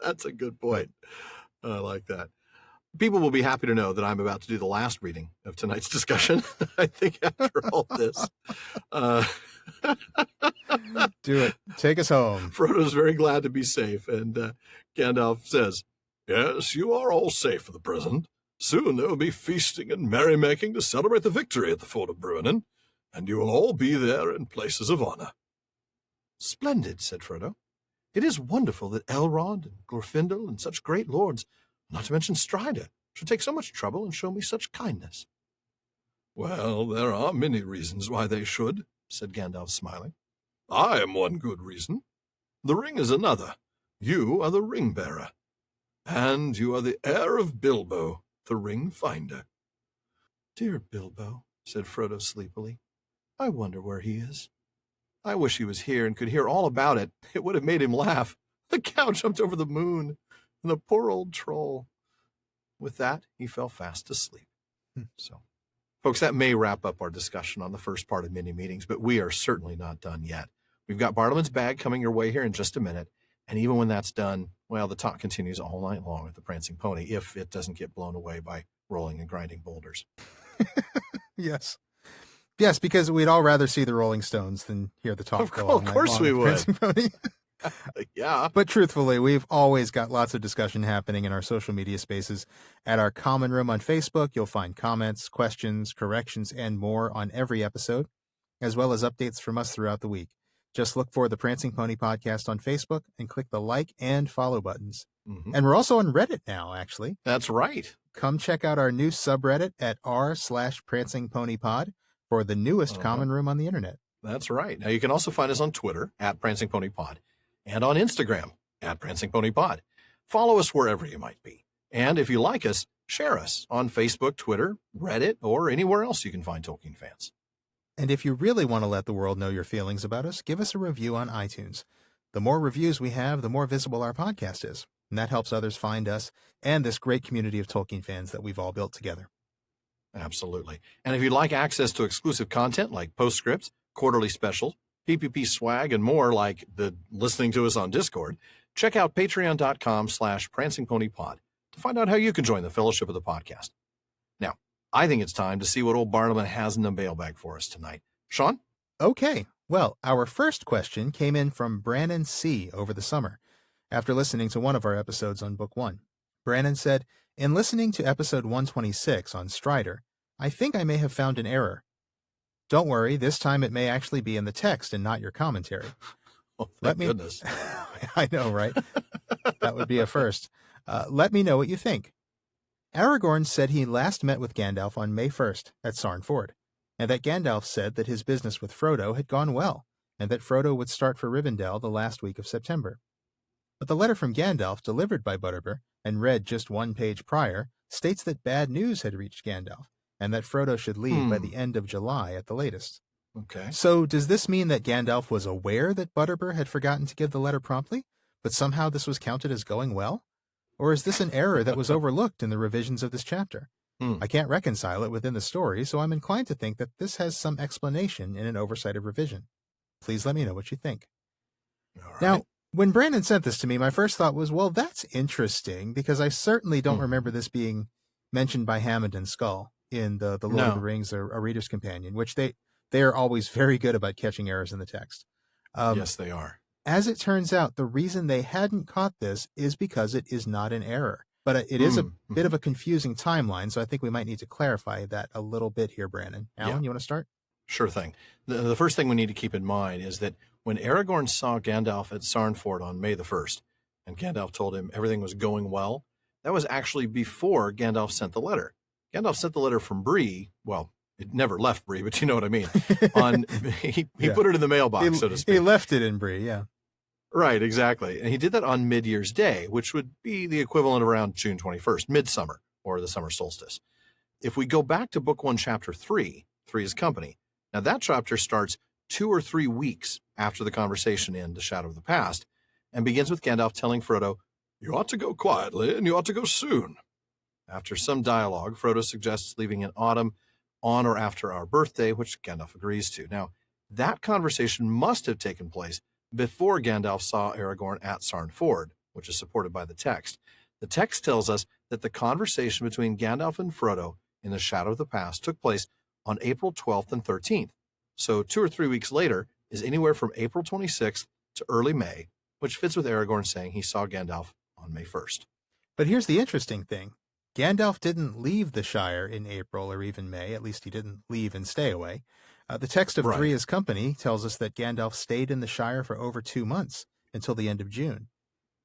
That's a good point. I like that. People will be happy to know that I'm about to do the last reading of tonight's discussion. I think after all this. Do it. Take us home. Frodo's very glad to be safe, and Gandalf says, "Yes, you are all safe for the present. Soon there will be feasting and merrymaking to celebrate the victory at the fort of Bruinen, and you will all be there in places of honor." "Splendid," said Frodo. "It is wonderful that Elrond and Glorfindel and such great lords, not to mention Strider, should take so much trouble and show me such kindness." "Well, there are many reasons why they should," said Gandalf, smiling. "I am one good reason. The ring is another. You are the ring bearer. And you are the heir of Bilbo, the ring finder." "Dear Bilbo," said Frodo sleepily. "I wonder where he is. I wish he was here and could hear all about it. It would have made him laugh. The cow jumped over the moon, and the poor old troll." With that, he fell fast asleep. So, folks, that may wrap up our discussion on the first part of mini meetings, but we are certainly not done yet. We've got Bartleman's Bag coming your way here in just a minute. And even when that's done, well, the talk continues all night long at the Prancing Pony if it doesn't get blown away by rolling and grinding boulders. Yes. Yes, because we'd all rather see the Rolling Stones than hear the talk go on. Of course we would. Yeah. But truthfully, we've always got lots of discussion happening in our social media spaces. At our common room on Facebook, you'll find comments, questions, corrections, and more on every episode, as well as updates from us throughout the week. Just look for the Prancing Pony Podcast on Facebook and click the like and follow buttons. Mm-hmm. And we're also on Reddit now, actually. That's right. Come check out our new subreddit at r/prancingponypod for the newest common room on the internet. That's right. Now, you can also find us on Twitter at Prancing Pony Pod and on Instagram at Prancing Pony Pod. Follow us wherever you might be. And if you like us, share us on Facebook, Twitter, Reddit, or anywhere else you can find Tolkien fans. And if you really want to let the world know your feelings about us, give us a review on iTunes. The more reviews we have, the more visible our podcast is. And that helps others find us and this great community of Tolkien fans that we've all built together. Absolutely. And if you'd like access to exclusive content like postscripts, quarterly specials, PPP swag, and more like the listening to us on Discord, check out patreon.com/prancingponypod to find out how you can join the fellowship of the podcast. Now, I think it's time to see what old Bartleman has in the mailbag for us tonight. Sean? Okay. Well, our first question came in from Brannon C. over the summer, after listening to one of our episodes on Book 1. Brannon said, "In listening to episode 126 on Strider, I think I may have found an error. Don't worry, this time it may actually be in the text and not your commentary." Oh, thank goodness. I know, right? That would be a first. Let me know what you think. Aragorn said he last met with Gandalf on May 1st at Sarn Ford, and that Gandalf said that his business with Frodo had gone well, and that Frodo would start for Rivendell the last week of September. But the letter from Gandalf, delivered by Butterbur, and read just one page prior, states that bad news had reached Gandalf, and that Frodo should leave by the end of July at the latest. Okay. So does this mean that Gandalf was aware that Butterbur had forgotten to give the letter promptly, but somehow this was counted as going well? Or is this an error that was overlooked in the revisions of this chapter? I can't reconcile it within the story, so I'm inclined to think that this has some explanation in an oversight of revision. Please let me know what you think. All right. Now, when Brandon sent this to me, my first thought was, well, that's interesting, because I certainly don't remember this being mentioned by Hammond and Scull in the Lord of the Rings, or A Reader's Companion, which they are always very good about catching errors in the text. Yes, they are. As it turns out, the reason they hadn't caught this is because it is not an error. But it is a bit of a confusing timeline, so I think we might need to clarify that a little bit here, Brandon. Alan, you want to start? Sure thing. The first thing we need to keep in mind is that when Aragorn saw Gandalf at Sarnford on May the 1st, and Gandalf told him everything was going well, that was actually before Gandalf sent the letter. Gandalf sent the letter from Bree. Well, it never left Bree, but you know what I mean. He put it in the mailbox, so to speak. He left it in Bree, yeah. Right, exactly. And he did that on Mid-Year's Day, which would be the equivalent of around June 21st, midsummer, or the summer solstice. If we go back to Book 1, Chapter 3, Three is Company, now that chapter starts 2 or 3 weeks after the conversation in The Shadow of the Past, and begins with Gandalf telling Frodo, "You ought to go quietly, and you ought to go soon." After some dialogue, Frodo suggests leaving in autumn, on or after our birthday, which Gandalf agrees to. Now, that conversation must have taken place before Gandalf saw Aragorn at Sarnford, which is supported by the text. The text tells us that the conversation between Gandalf and Frodo in The Shadow of the Past took place on April 12th and 13th. So 2 or 3 weeks later is anywhere from April 26th to early May, which fits with Aragorn saying he saw Gandalf on May 1st. But here's the interesting thing. Gandalf didn't leave the Shire in April or even May. At least he didn't leave and stay away. The text of Three is Company tells us that Gandalf stayed in the Shire for over 2 months, until the end of June.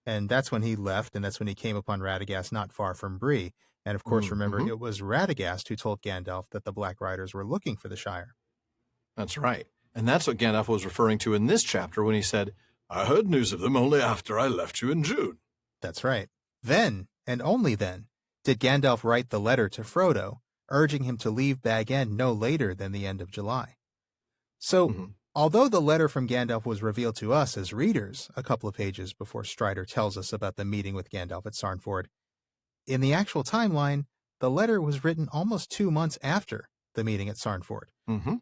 And that's when he left, and that's when he came upon Radagast not far from Bree. And of course, remember, it was Radagast who told Gandalf that the Black Riders were looking for the Shire. That's right. And that's what Gandalf was referring to in this chapter when he said, "I heard news of them only after I left you in June." That's right. Then, and only then, did Gandalf write the letter to Frodo, urging him to leave Bag End no later than the end of July. So, although the letter from Gandalf was revealed to us as readers a couple of pages before Strider tells us about the meeting with Gandalf at Sarnford, in the actual timeline, the letter was written almost 2 months after the meeting at Sarnford.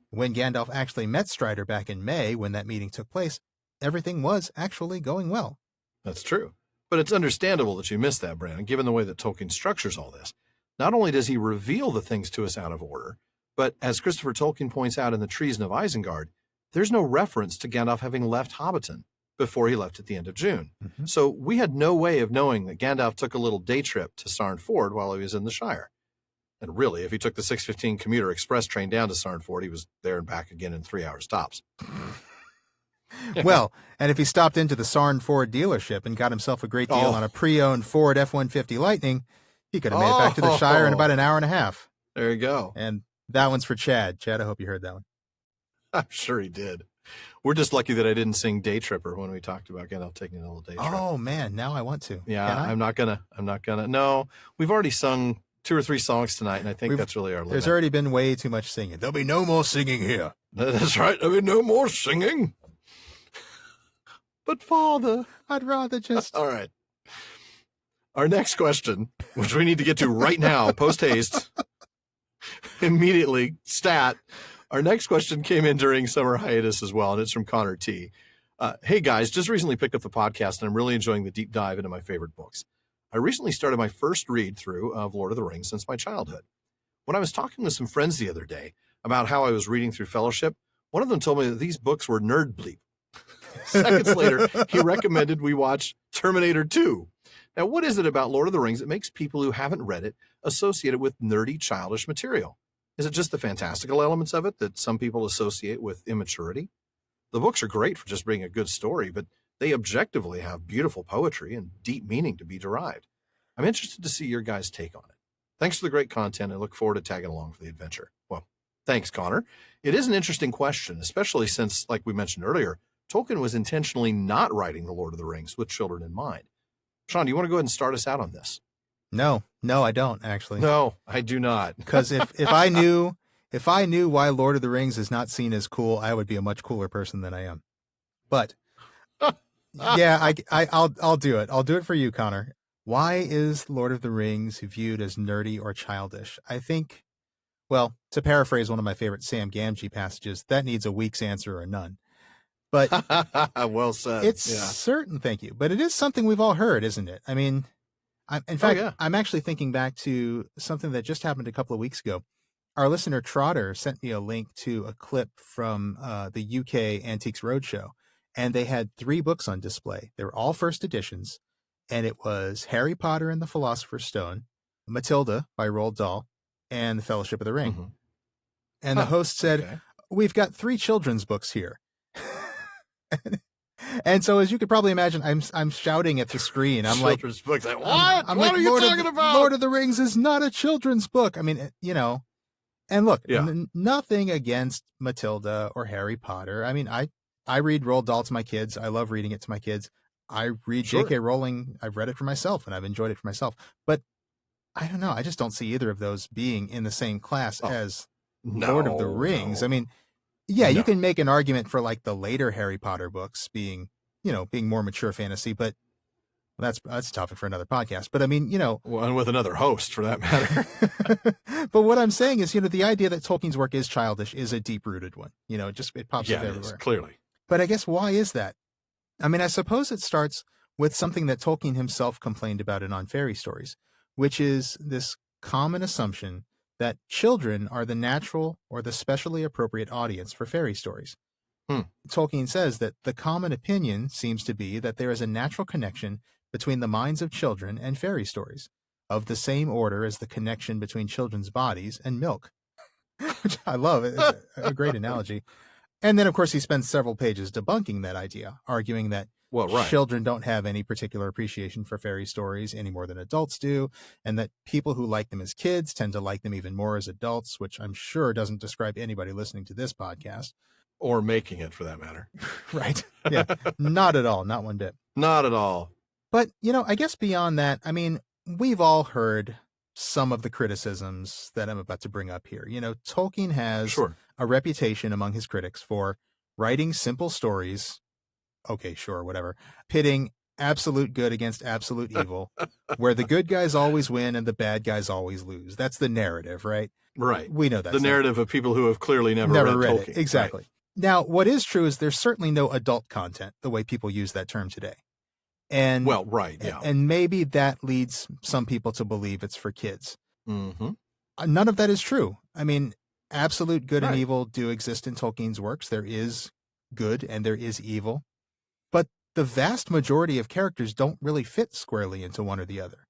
When Gandalf actually met Strider back in May, when that meeting took place, everything was actually going well. That's true. But it's understandable that you missed that, Brandon, given the way that Tolkien structures all this. Not only does he reveal the things to us out of order, but as Christopher Tolkien points out in The Treason of Isengard, there's no reference to Gandalf having left Hobbiton before he left at the end of June. So we had no way of knowing that Gandalf took a little day trip to Sarnford while he was in the Shire. And really, if he took the 6:15 commuter express train down to Sarnford, he was there and back again in 3 hours tops. Well, and if he stopped into the Sarnford dealership and got himself a great deal on a pre-owned Ford F-150 Lightning, he could have made it back to the Shire in about an hour and a half. There you go. And that one's for Chad. Chad, I hope you heard that one. I'm sure he did. We're just lucky that I didn't sing Day Tripper when we talked about Gandalf taking a little day trip. Oh, man. Now I want to. Yeah, I'm not gonna. No, we've already sung 2 or 3 songs tonight, and I think that's really our limit. There's already been way too much singing. There'll be no more singing here. That's right. There'll be no more singing. But, Father, I'd rather just... All right. Our next question, which we need to get to right now, post-haste, immediately, stat. Our next question came in during summer hiatus as well, and it's from Connor T. Hey, guys, just recently picked up the podcast, and I'm really enjoying the deep dive into my favorite books. I recently started my first read-through of Lord of the Rings since my childhood. When I was talking with some friends the other day about how I was reading through Fellowship, one of them told me that these books were nerd bleep. Seconds later, he recommended we watch Terminator 2. Now, what is it about Lord of the Rings that makes people who haven't read it associate it with nerdy, childish material? Is it just the fantastical elements of it that some people associate with immaturity? The books are great for just being a good story, but they objectively have beautiful poetry and deep meaning to be derived. I'm interested to see your guys' take on it. Thanks for the great content. I look forward to tagging along for the adventure. Well, thanks, Connor. It is an interesting question, especially since, like we mentioned earlier, Tolkien was intentionally not writing The Lord of the Rings with children in mind. Sean, do you want to go ahead and start us out on this? No, I don't, actually. No, I do not. Because if I knew why Lord of the Rings is not seen as cool, I would be a much cooler person than I am. But yeah, I'll do it. I'll do it for you, Connor. Why is Lord of the Rings viewed as nerdy or childish? I think, well, to paraphrase one of my favorite Sam Gamgee passages, that needs a week's answer or none. But well said. It's certain, thank you. But it is something we've all heard, isn't it? I mean, in fact, I'm actually thinking back to something that just happened a couple of weeks ago. Our listener Trotter sent me a link to a clip from the UK Antiques Roadshow, and they had 3 books on display. They were all first editions, and it was Harry Potter and the Philosopher's Stone, Matilda by Roald Dahl, and The Fellowship of the Ring. Mm-hmm. And the host said, we've got 3 children's books here. And so, as you could probably imagine, I'm shouting at the screen. I'm like, children's books. What? I'm what like, are you talking about? Lord of the Rings is not a children's book. I mean, you know, and look, nothing against Matilda or Harry Potter. I mean, I read Roald Dahl to my kids. I love reading it to my kids. I read J.K. Rowling. I've read it for myself, and I've enjoyed it for myself. But I don't know. I just don't see either of those being in the same class as Lord of the Rings. I mean, you can make an argument for like the later Harry Potter books being more mature fantasy, but that's a topic for another podcast. But I mean, well, and with another host for that matter. But what I'm saying is, the idea that Tolkien's work is childish is a deep-rooted one. It pops up everywhere. Is, clearly. But I guess why is that? I mean, I suppose it starts with something that Tolkien himself complained about in On Fairy Stories, which is this common assumption that children are the natural or the specially appropriate audience for fairy stories. Tolkien says that the common opinion seems to be that there is a natural connection between the minds of children and fairy stories, of the same order as the connection between children's bodies and milk, which I love. It's a great analogy. And then, of course, he spends several pages debunking that idea, arguing that children don't have any particular appreciation for fairy stories any more than adults do, and that people who like them as kids tend to like them even more as adults, which I'm sure doesn't describe anybody listening to this podcast. Or making it, for that matter. Right. Yeah. Not at all. Not one bit. Not at all. But, I guess beyond that, I mean, we've all heard some of the criticisms that I'm about to bring up here. Tolkien has a reputation among his critics for writing simple stories. Okay, sure, whatever. Pitting absolute good against absolute evil, where the good guys always win and the bad guys always lose. That's the narrative, right? Right. We know that. The narrative of people who have clearly never read Tolkien. It. Exactly. Right. Now, what is true is there's certainly no adult content the way people use that term today. And and maybe that leads some people to believe it's for kids. Mm-hmm. None of that is true. I mean, absolute good and evil do exist in Tolkien's works. There is good and there is evil. But the vast majority of characters don't really fit squarely into one or the other.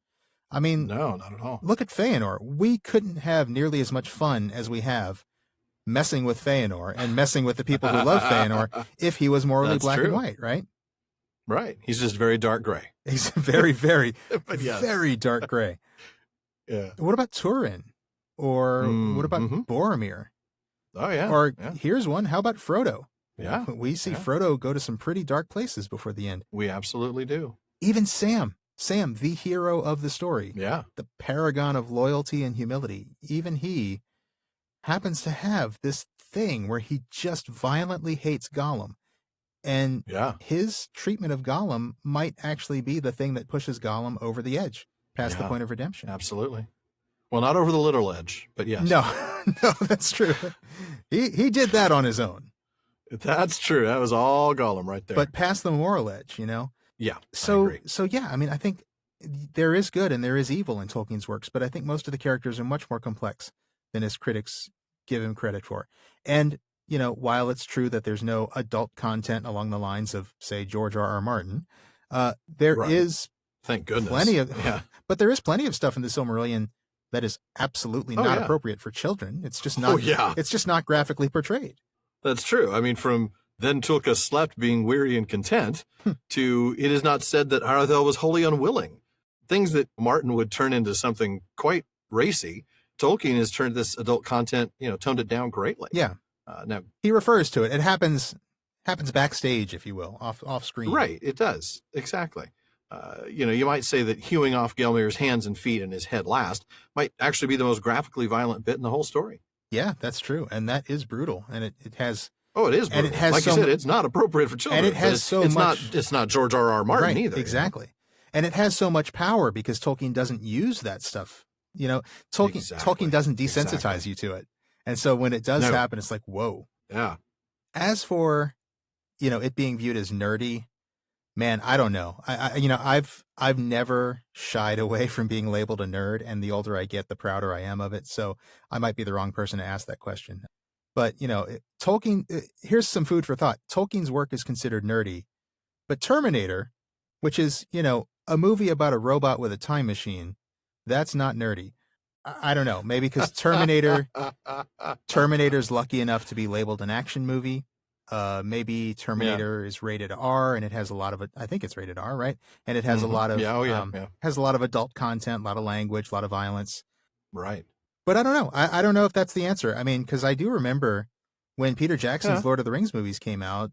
I mean, no, not at all. Look at Feanor. We couldn't have nearly as much fun as we have messing with Feanor and messing with the people who love Feanor if he was morally black and white, right? Right. He's just very dark gray. He's very, very, very dark gray. Yeah. What about Turin? Or what about Boromir? Oh, yeah. Or here's one. How about Frodo? Yeah. We see Frodo go to some pretty dark places before the end. We absolutely do. Even Sam, the hero of the story. Yeah. The paragon of loyalty and humility. Even he happens to have this thing where he just violently hates Gollum. And his treatment of Gollum might actually be the thing that pushes Gollum over the edge, past the point of redemption. Absolutely. Well, not over the literal edge, but yes. No, that's true. He did that on his own. That's true. That was all Gollum right there. But past the moral edge, Yeah. So yeah, I mean, I think there is good and there is evil in Tolkien's works, but I think most of the characters are much more complex than his critics give him credit for. And while it's true that there's no adult content along the lines of, say, George R.R. Martin, there is thank goodness plenty of, but there is plenty of stuff in the Silmarillion that is absolutely not appropriate for children. It's just not. It's just not graphically portrayed. That's true. I mean, from then Tulka slept, being weary and content, to it is not said that Arathel was wholly unwilling. Things that Martin would turn into something quite racy. Tolkien has turned this adult content, toned it down greatly. Yeah. Now he refers to it. It happens backstage, if you will, off screen. Right. It does. Exactly. You might say that hewing off Gelmir's hands and feet and his head last might actually be the most graphically violent bit in the whole story. Yeah, that's true. And that is brutal. And it has... Oh, it is brutal. And it has, like you said, it's not appropriate for children. And it has it's not George R.R. Martin either. Exactly. And it has so much power because Tolkien doesn't use that stuff. You know, Tolkien doesn't desensitize you to it. And so when it does happen, it's like, whoa. Yeah. As for, you know, it being viewed as nerdy, man, I don't know. I've never shied away from being labeled a nerd, and the older I get, the prouder I am of it. So I might be the wrong person to ask that question. But, you know, Tolkien, here's some food for thought. Tolkien's work is considered nerdy, but Terminator, which is, you know, a movie about a robot with a time machine, that's not nerdy. I don't know. Maybe because Terminator's lucky enough to be labeled an action movie. Maybe Terminator is rated R, and it has a lot of, I think it's rated R, right? And it has a lot of, has a lot of adult content, a lot of language, a lot of violence. Right. But I don't know. I don't know if that's the answer. I mean, because I do remember when Peter Jackson's Lord of the Rings movies came out,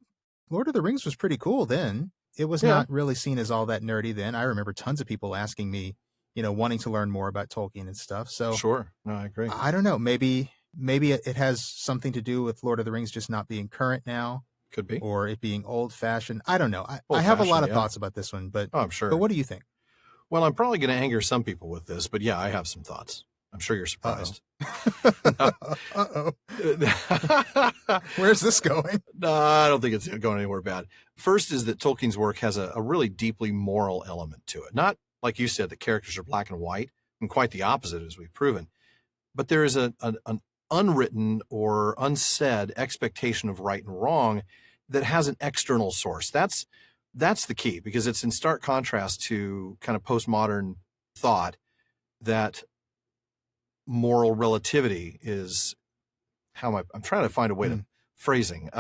Lord of the Rings was pretty cool then. It was not really seen as all that nerdy then. I remember tons of people asking me, you know, wanting to learn more about Tolkien and stuff. So sure. No, I agree. I don't know. Maybe it has something to do with Lord of the Rings just not being current now. Could be. Or it being old-fashioned. I don't know. I have a lot of thoughts about this one, but I'm sure. But what do you think? Well, I'm probably going to anger some people with this, but yeah, I have some thoughts. I'm sure you're surprised. Uh-oh. Where's this going? No, I don't think it's going anywhere bad. First is that Tolkien's work has a really deeply moral element to it. Not, like you said, the characters are black and white, and quite the opposite, as we've proven. But there is an unwritten or unsaid expectation of right and wrong that has an external source. That's the key, because it's in stark contrast to kind of postmodern thought that moral relativity is I'm trying to find a way to phrasing.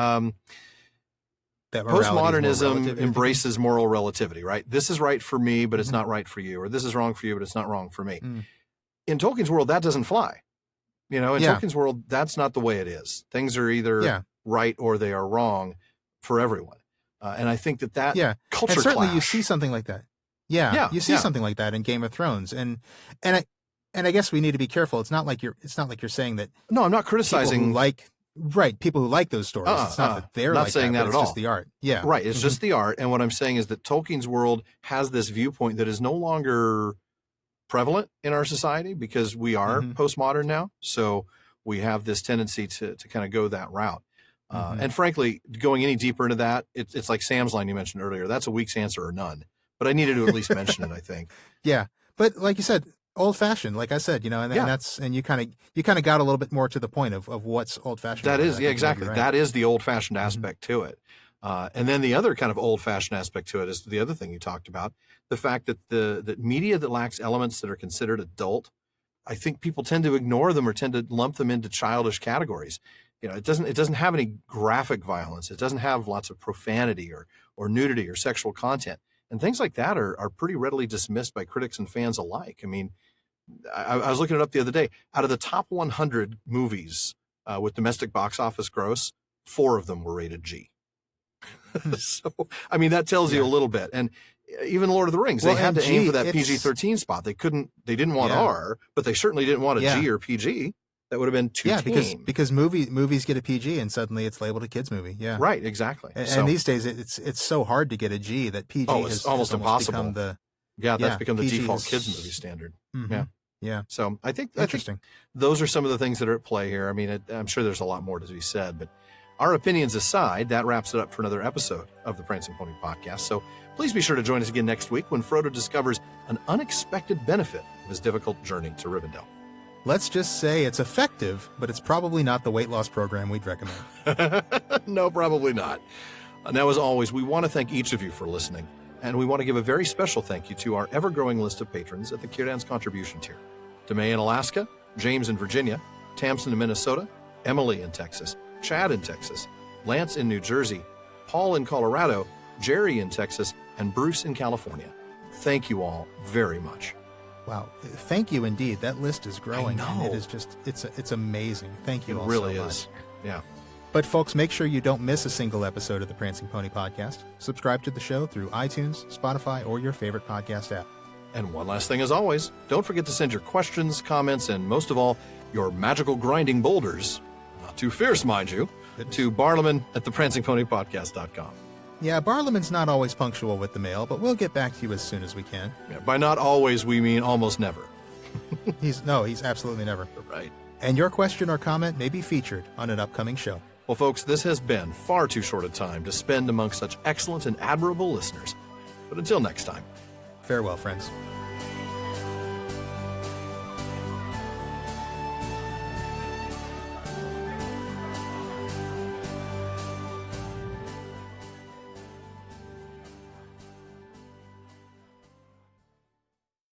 Postmodernism embraces moral relativity, right? This is right for me, but it's not right for you, or this is wrong for you, but it's not wrong for me. In Tolkien's world, that doesn't fly. You know, in Tolkien's world, that's not the way it is. Things are either right or they are wrong for everyone. And I think that culture and certainly clash, you see something like that. You see something like that in Game of Thrones, and I guess we need to be careful. It's not like you're saying that. No, I'm not criticizing people who like those stories. It's not that they're not like saying that at it's all. Just the art. Yeah, right. It's just the art. And what I'm saying is that Tolkien's world has this viewpoint that is no longer prevalent in our society because we are postmodern now. So we have this tendency to kind of go that route. And frankly, going any deeper into that, it's like Sam's line you mentioned earlier. That's a week's answer or none. But I needed to at least mention it, I think. Yeah. But like you said, old fashioned, like I said, you know, and you kind of got a little bit more to the point of what's old fashioned. That is, exactly. Right. That is the old fashioned aspect to it. And then the other kind of old fashioned aspect to it is the other thing you talked about, the fact that the media that lacks elements that are considered adult, I think people tend to ignore them or tend to lump them into childish categories. You know, it doesn't have any graphic violence. It doesn't have lots of profanity or nudity or sexual content. And things like that are pretty readily dismissed by critics and fans alike. I mean, I was looking it up the other day. Out of the top 100 movies with domestic box office gross, 4 of them were rated G. So, I mean, that tells you a little bit. And even Lord of the Rings, they had to aim for that PG-13 spot. They didn't want R, but they certainly didn't want a G or PG. That would have been too tame. because movies get a PG and suddenly it's labeled a kids movie. Yeah, right, exactly. And these days it's so hard to get a G that PG has almost impossible. That's become the default kids movie standard. Yeah. So I think interesting. Those are some of the things that are at play here. I mean, I'm sure there's a lot more to be said, but our opinions aside, that wraps it up for another episode of the Prancing Pony Podcast. So please be sure to join us again next week when Frodo discovers an unexpected benefit of his difficult journey to Rivendell. Let's just say it's effective, but it's probably not the weight loss program we'd recommend. No, probably not. Now, as always, we want to thank each of you for listening, and we want to give a very special thank you to our ever-growing list of patrons at the Kieran's contribution tier. To May in Alaska, James in Virginia, Tamsin in Minnesota, Emily in Texas, Chad in Texas, Lance in New Jersey, Paul in Colorado, Jerry in Texas, and Bruce in California. Thank you all very much. Wow. Thank you indeed. That list is growing. And it is just, it's amazing. Thank you all so much. It really is. Yeah. But folks, make sure you don't miss a single episode of the Prancing Pony Podcast. Subscribe to the show through iTunes, Spotify, or your favorite podcast app. And one last thing as always, don't forget to send your questions, comments, and most of all, your magical grinding boulders, not too fierce, mind you, to barlaman@theprancingponypodcast.com. Yeah, Barlaman's not always punctual with the mail, but we'll get back to you as soon as we can. Yeah, by not always, we mean almost never. He's absolutely never. Right. And your question or comment may be featured on an upcoming show. Well, folks, this has been far too short a time to spend among such excellent and admirable listeners. But until next time. Farewell, friends.